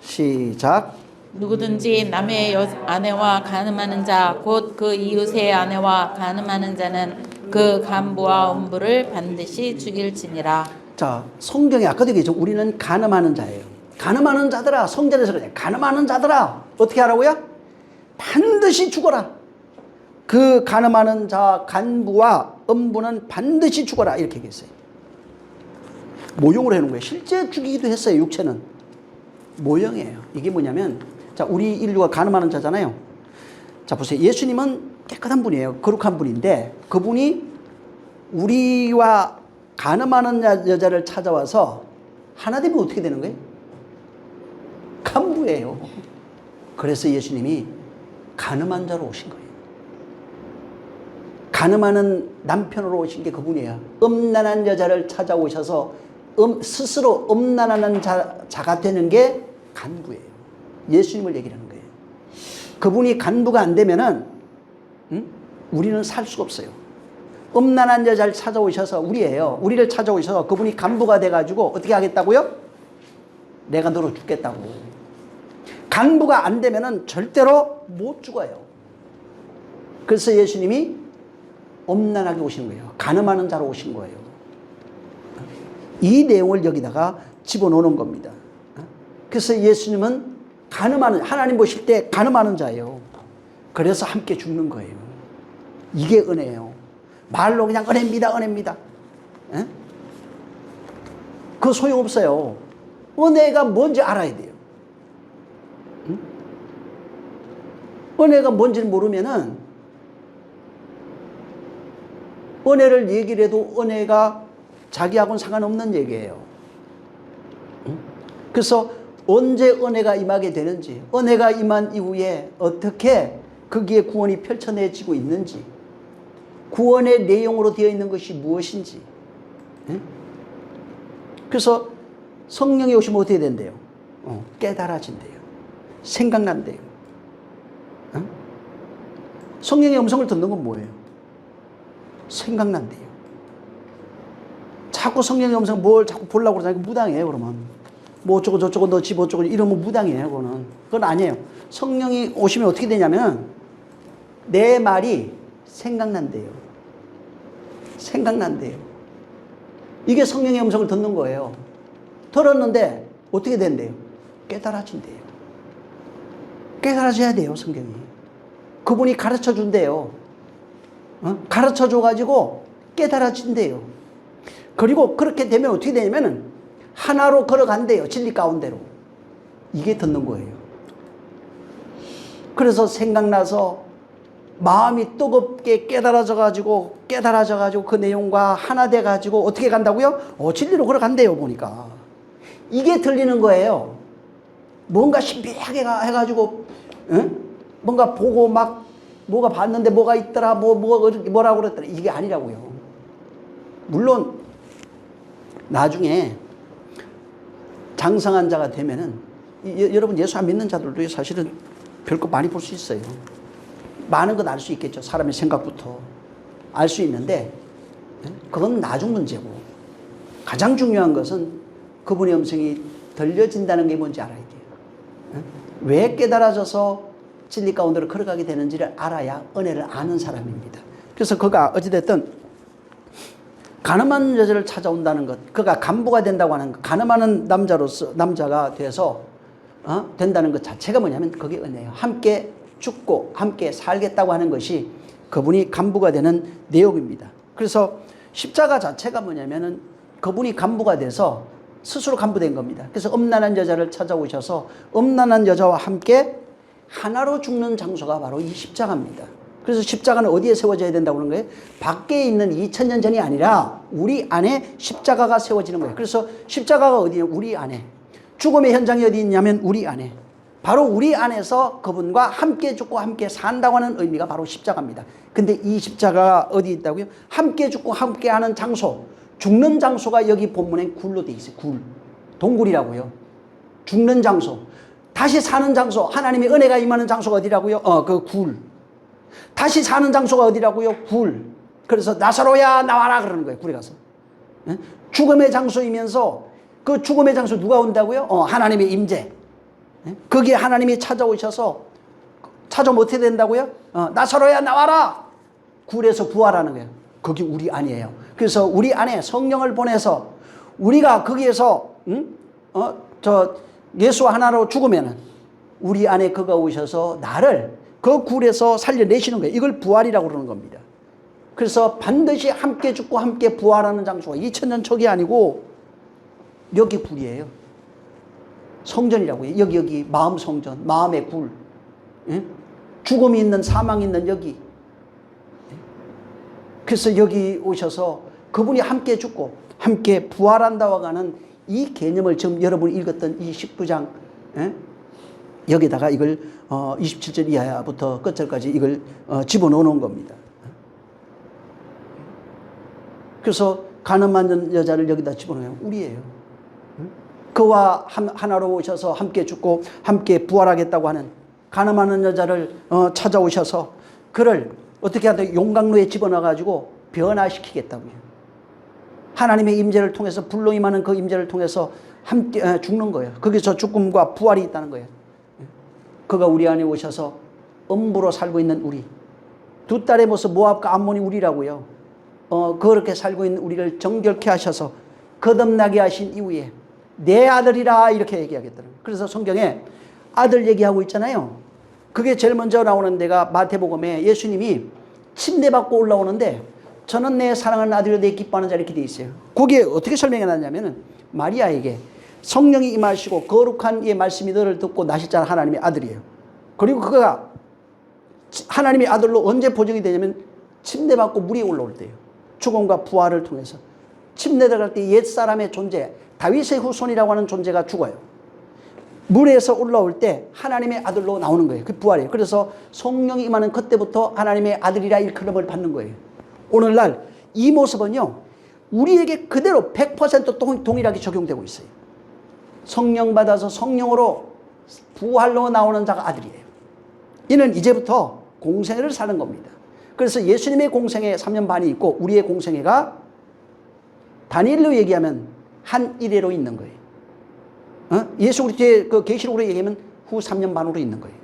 S1: 시작.
S2: 누구든지 남의 아내와 간음하는 자 곧 그 이웃의 아내와 간음하는 자는 그 간부와 음부를 반드시 죽일지니라.
S1: 자, 성경에 아까도 얘기했죠. 우리는 간음하는 자예요. 간음하는 자들아, 성전에서 그래요. 간음하는 자들아 어떻게 하라고요? 반드시 죽어라. 그 간음하는 자 간부와 음부는 반드시 죽어라 이렇게 얘기했어요. 모형을 해놓은 거예요. 실제 죽이기도 했어요. 육체는 모형이에요. 이게 뭐냐면, 자, 우리 인류가 간음하는 자잖아요. 자, 보세요. 예수님은 깨끗한 분이에요. 거룩한 분인데 그분이 우리와 간음하는 여자를 찾아와서 하나 되면 어떻게 되는 거예요? 간부예요. 그래서 예수님이 간음한 자로 오신 거예요. 간음하는 남편으로 오신 게 그분이에요. 음란한 여자를 찾아오셔서 스스로 음란한 자가 되는 게 간부예요. 예수님을 얘기하는 거예요. 그분이 간부가 안 되면은 우리는 살 수가 없어요. 음란한 여자를 찾아오셔서 우리를 찾아오셔서 그분이 간부가 돼가지고 어떻게 하겠다고요? 내가 너로 죽겠다고. 간부가 안 되면은 절대로 못 죽어요. 그래서 예수님이 음란하게 오신 거예요. 간음하는 자로 오신 거예요. 이 내용을 여기다가 집어넣는 겁니다. 그래서 예수님은 하나님 보실 때 간음하는 자예요. 그래서 함께 죽는 거예요. 이게 은혜예요. 말로 그냥 은혜입니다. 그거 소용없어요. 은혜가 뭔지 알아야 돼요. 은혜가 뭔지를 모르면은 은혜를 얘기를 해도 은혜가 자기하고는 상관없는 얘기예요. 그래서 언제 은혜가 임하게 되는지, 은혜가 임한 이후에 어떻게 거기에 구원이 펼쳐내지고 있는지, 구원의 내용으로 되어 있는 것이 무엇인지. 그래서 성령이 오시면 어떻게 된대요? 깨달아진대요. 생각난대요. 성령의 음성을 듣는 건 뭐예요? 생각난대요. 자꾸 성령의 음성 뭘 자꾸 보려고 그러잖아요. 무당이에요, 그러면. 뭐 어쩌고 저쩌고 너 집 어쩌고 이러면 무당이에요, 그거는. 그건 아니에요. 성령이 오시면 어떻게 되냐면 내 말이 생각난대요. 생각난대요. 이게 성령의 음성을 듣는 거예요. 들었는데 어떻게 된대요? 깨달아진대요. 깨달아져야 돼요, 성경이. 그분이 가르쳐 준대요. 가르쳐 줘가지고 깨달아진대요. 그리고 그렇게 되면 어떻게 되냐면은 하나로 걸어간대요. 진리 가운데로. 이게 듣는 거예요. 그래서 생각나서 마음이 뜨겁게 깨달아져가지고 그 내용과 하나 돼가지고 어떻게 간다고요? 진리로 걸어간대요, 보니까. 이게 들리는 거예요. 뭔가 신비하게 해가지고, 뭔가 보고 막, 뭐가 봤는데 뭐가 있더라, 뭐라고 그랬더라. 이게 아니라고요. 물론, 나중에 장성한 자가 되면은, 여러분 예수 안 믿는 자들도 사실은 별거 많이 볼 수 있어요. 많은 건 알 수 있겠죠. 사람의 생각부터 알 수 있는데 그건 나중 문제고 가장 중요한 것은 그분의 음성이 들려진다는 게 뭔지 알아야 돼요. 왜 깨달아져서 진리 가운데로 걸어가게 되는지를 알아야 은혜를 아는 사람입니다. 그래서 그가 어찌됐든 가늠한 여자를 찾아온다는 것, 그가 간부가 된다고 하는 것, 가늠하는 남자가 돼서 된다는 것 자체가 뭐냐면 그게 은혜예요. 함께 죽고 함께 살겠다고 하는 것이 그분이 간부가 되는 내용입니다. 그래서 십자가 자체가 뭐냐면은 그분이 간부가 돼서 스스로 간부된 겁니다. 그래서 음란한 여자를 찾아오셔서 음란한 여자와 함께 하나로 죽는 장소가 바로 이 십자가입니다. 그래서 십자가는 어디에 세워져야 된다고 하는 거예요? 밖에 있는 2000년 전이 아니라 우리 안에 십자가가 세워지는 거예요. 그래서 십자가가 어디예요? 우리 안에. 죽음의 현장이 어디 있냐면 우리 안에. 바로 우리 안에서 그분과 함께 죽고 함께 산다고 하는 의미가 바로 십자가입니다. 근데 이 십자가가 어디 있다고요? 함께 죽고 함께 하는 장소. 죽는 장소가 여기 본문엔 굴로 돼 있어요. 굴. 동굴이라고요. 죽는 장소. 다시 사는 장소. 하나님의 은혜가 임하는 장소가 어디라고요? 그 굴. 다시 사는 장소가 어디라고요? 굴. 그래서 나사로야 나와라 그러는 거예요. 굴에 가서. 죽음의 장소이면서 그 죽음의 장소 누가 온다고요? 하나님의 임재. 거기에 하나님이 찾아오셔서 찾아오면 어떻게 된다고요? 나사로야 나와라. 굴에서 부활하는 거예요. 거기 우리 안이에요. 그래서 우리 안에 성령을 보내서 우리가 거기에서 예수 하나로 죽으면은 우리 안에 그가 오셔서 나를 그 굴에서 살려내시는 거예요. 이걸 부활이라고 그러는 겁니다. 그래서 반드시 함께 죽고 함께 부활하는 장소가 2000년 초기 아니고 여기 굴이에요. 성전이라고요. 여기 마음 성전, 마음의 굴. 죽음이 있는 사망이 있는 여기. 그래서 여기 오셔서 그분이 함께 죽고 함께 부활한다고 하는 이 개념을 지금 여러분이 읽었던 이 19장 여기다가 이걸 27절 이하부터 끝절까지 이걸 집어넣는 겁니다. 그래서 가늠한 여자를 여기다 집어넣어요. 우리예요. 그와 하나로 오셔서 함께 죽고 함께 부활하겠다고 하는 가늠하는 여자를 찾아오셔서 그를 어떻게 하든 용광로에 집어넣어가지고 변화시키겠다고요. 하나님의 임재를 통해서 불로 임하는 그 임재를 통해서 함께 죽는 거예요. 거기서 죽음과 부활이 있다는 거예요. 그가 우리 안에 오셔서 음부로 살고 있는 우리, 두 딸의 모습 모압과 암몬이 우리라고요. 그렇게 살고 있는 우리를 정결케 하셔서 거듭나게 하신 이후에 내 아들이라 이렇게 얘기하겠더라고요. 그래서 성경에 아들 얘기하고 있잖아요. 그게 제일 먼저 나오는 데가 마태복음에 예수님이 침례받고 올라오는데 저는 내 사랑하는 아들이 내 기뻐하는 자 이렇게 돼 있어요. 거기에 어떻게 설명해 놨냐면은 마리아에게 성령이 임하시고 거룩한 이 말씀이 너를 듣고 나실자는 하나님의 아들이에요. 그리고 그가 하나님의 아들로 언제 보정이 되냐면 침례받고 물 위에 올라올 때예요. 죽음과 부활을 통해서 침례 들어갈 때 옛사람의 존재, 다윗의 후손이라고 하는 존재가 죽어요. 물에서 올라올 때 하나님의 아들로 나오는 거예요. 그 부활이에요. 그래서 성령이 임하는 그때부터 하나님의 아들이라 일컬음을 받는 거예요. 오늘날 이 모습은요, 우리에게 그대로 100% 동일하게 적용되고 있어요. 성령 받아서 성령으로 부활로 나오는 자가 아들이에요. 이는 이제부터 공생애를 사는 겁니다. 그래서 예수님의 공생애 3년 반이 있고 우리의 공생애가 다니엘로 얘기하면 한 일회로 있는 거예요. 예수 그리스도의 그 계시록으로 얘기하면 후 3년 반으로 있는 거예요.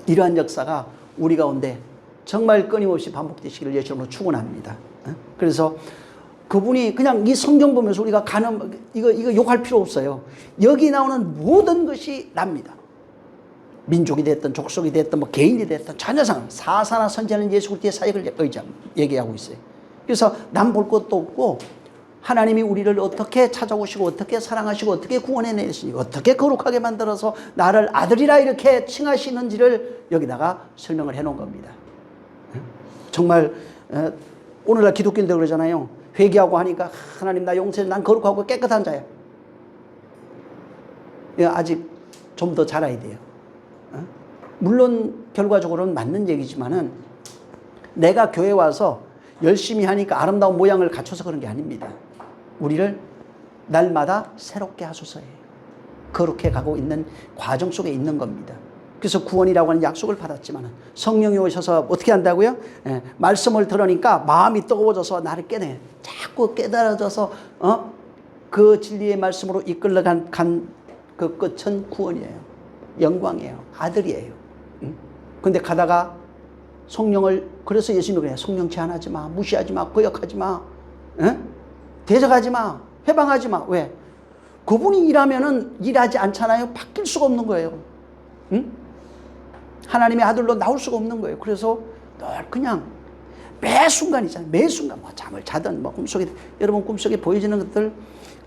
S1: 이러한 역사가 우리 가운데 정말 끊임없이 반복되시기를 예수님으로 축원합니다. 그래서 그분이 그냥 이 성경 보면서 우리가 가는 이거 욕할 필요 없어요. 여기 나오는 모든 것이 납니다. 민족이 됐든 족속이 됐든 뭐 개인이 됐든 전혀 상관없어요. 사사나 선지자는 예수 그리스도의 사역을 얘기하고 있어요. 그래서 남 볼 것도 없고 하나님이 우리를 어떻게 찾아오시고 어떻게 사랑하시고 어떻게 구원해내시니 어떻게 거룩하게 만들어서 나를 아들이라 이렇게 칭하시는지를 여기다가 설명을 해놓은 겁니다. 정말 오늘날 기독교인들 그러잖아요. 회개하고 하니까 하나님 나 용서해, 난 거룩하고 깨끗한 자야. 아직 좀 더 자라야 돼요. 물론 결과적으로는 맞는 얘기지만은 내가 교회 와서 열심히 하니까 아름다운 모양을 갖춰서 그런 게 아닙니다. 우리를 날마다 새롭게 하소서예요. 그렇게 가고 있는 과정 속에 있는 겁니다. 그래서 구원이라고 하는 약속을 받았지만 성령이 오셔서 어떻게 한다고요? 말씀을 들으니까 마음이 뜨거워져서 나를 깨내. 자꾸 깨달아져서 그 진리의 말씀으로 이끌러간 그 끝은 구원이에요. 영광이에요. 아들이에요. 근데 가다가 성령을, 그래서 예수님이 그래요. 성령 제한하지 마. 무시하지 마. 거역하지 마. 대적하지 마. 회방하지 마. 왜? 그분이 일하면은 일하지 않잖아요. 바뀔 수가 없는 거예요. 하나님의 아들로 나올 수가 없는 거예요. 그래서 늘 그냥 매 순간이잖아요. 매 순간 뭐 잠을 자든 뭐 꿈속에, 여러분 꿈속에 보여지는 것들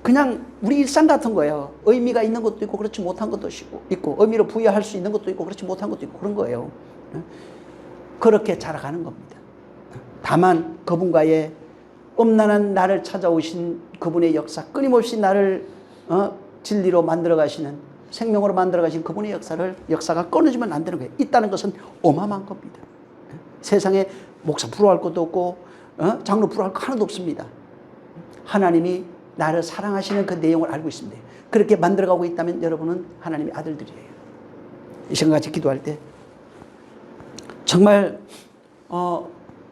S1: 그냥 우리 일상 같은 거예요. 의미가 있는 것도 있고 그렇지 못한 것도 있고 의미를 부여할 수 있는 것도 있고 그렇지 못한 것도 있고 그런 거예요. 그렇게 자라가는 겁니다. 다만 그분과의 엄난한 나를 찾아오신 그분의 역사, 끊임없이 나를 진리로 만들어 가시는, 생명으로 만들어 가신 그분의 역사가 끊어지면 안 되는 거예요. 있다는 것은 어마어마한 겁니다. 세상에 목사 부러워할 것도 없고 장로 부러워할 거 하나도 없습니다. 하나님이 나를 사랑하시는 그 내용을 알고 있습니다. 그렇게 만들어가고 있다면 여러분은 하나님의 아들들이에요. 이 시간 같이 기도할 때 정말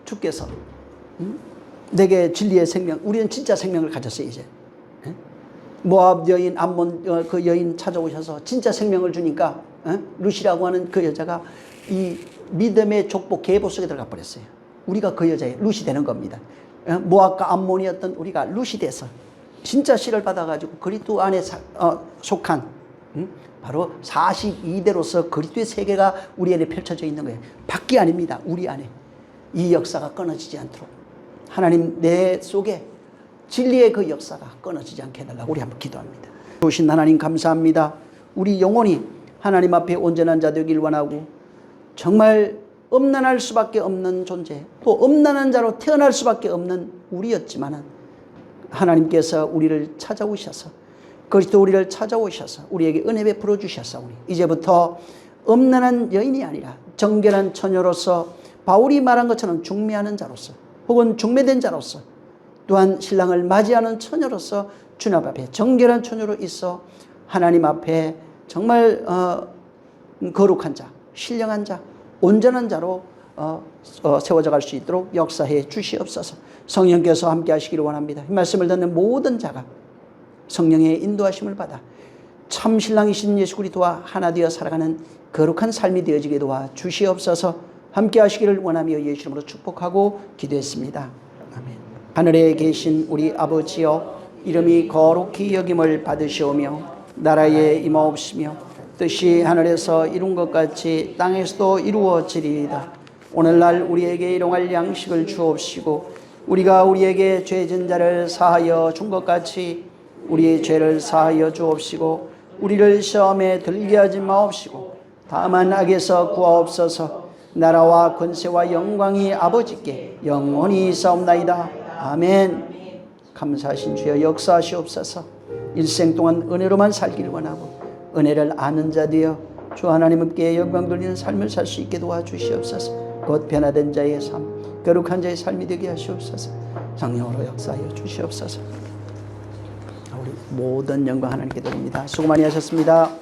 S1: 주께서 내게 진리의 생명, 우리는 진짜 생명을 가졌어요. 이제 모압 여인, 암몬 그 여인 찾아오셔서 진짜 생명을 주니까 루시라고 하는 그 여자가 이 믿음의 족보 계보 속에 들어가 버렸어요. 우리가 그 여자의 루시 되는 겁니다. 모압과 암몬이었던 우리가 루시 돼서 진짜 씨를 받아가지고 그리스도 안에 속한 바로 42대로서 그리스도의 세계가 우리 안에 펼쳐져 있는 거예요. 밖이 아닙니다. 우리 안에 이 역사가 끊어지지 않도록 하나님 내 속에 진리의 그 역사가 끊어지지 않게 해달라고 우리 한번 기도합니다. 좋으신 하나님 감사합니다. 우리 영혼이 하나님 앞에 온전한 자 되길 원하고 정말 엄난할 수밖에 없는 존재, 또 엄난한 자로 태어날 수밖에 없는 우리였지만은 하나님께서 우리를 찾아오셔서 그리스도 우리를 찾아오셔서 우리에게 은혜 베풀어 주셨사오니 이제부터 엄난한 여인이 아니라 정결한 처녀로서 바울이 말한 것처럼 중매하는 자로서 혹은 중매된 자로서 또한 신랑을 맞이하는 처녀로서 주님 앞에 정결한 처녀로 있어 하나님 앞에 정말 거룩한 자, 신령한 자, 온전한 자로 세워져 갈 수 있도록 역사해 주시옵소서. 성령께서 함께 하시기를 원합니다. 이 말씀을 듣는 모든 자가 성령의 인도하심을 받아 참 신랑이신 예수 그리스도와 하나 되어 살아가는 거룩한 삶이 되어지게 도와 주시옵소서. 함께 하시기를 원하며 예수 이름으로 축복하고 기도했습니다. 아멘. 하늘에 계신 우리 아버지여, 이름이 거룩히 여김을 받으시오며 나라에 임하옵시며 뜻이 하늘에서 이룬 것 같이 땅에서도 이루어지리이다. 오늘날 우리에게 일용할 양식을 주옵시고 우리가 우리에게 죄진 자를 사하여 준 것 같이 우리의 죄를 사하여 주옵시고 우리를 시험에 들게 하지 마옵시고 다만 악에서 구하옵소서. 나라와 권세와 영광이 아버지께 영원히 있사옵나이다. 아멘. 감사하신 주여 역사하시옵소서. 일생 동안 은혜로만 살기를 원하고 은혜를 아는 자 되어 주 하나님께 영광 돌리는 삶을 살 수 있게 도와주시옵소서. 곧 변화된 자의 삶, 거룩한 자의 삶이 되게 하시옵소서. 성령으로 역사하여 주시옵소서. 우리 모든 영광 하나님께 드립니다. 수고 많이 하셨습니다.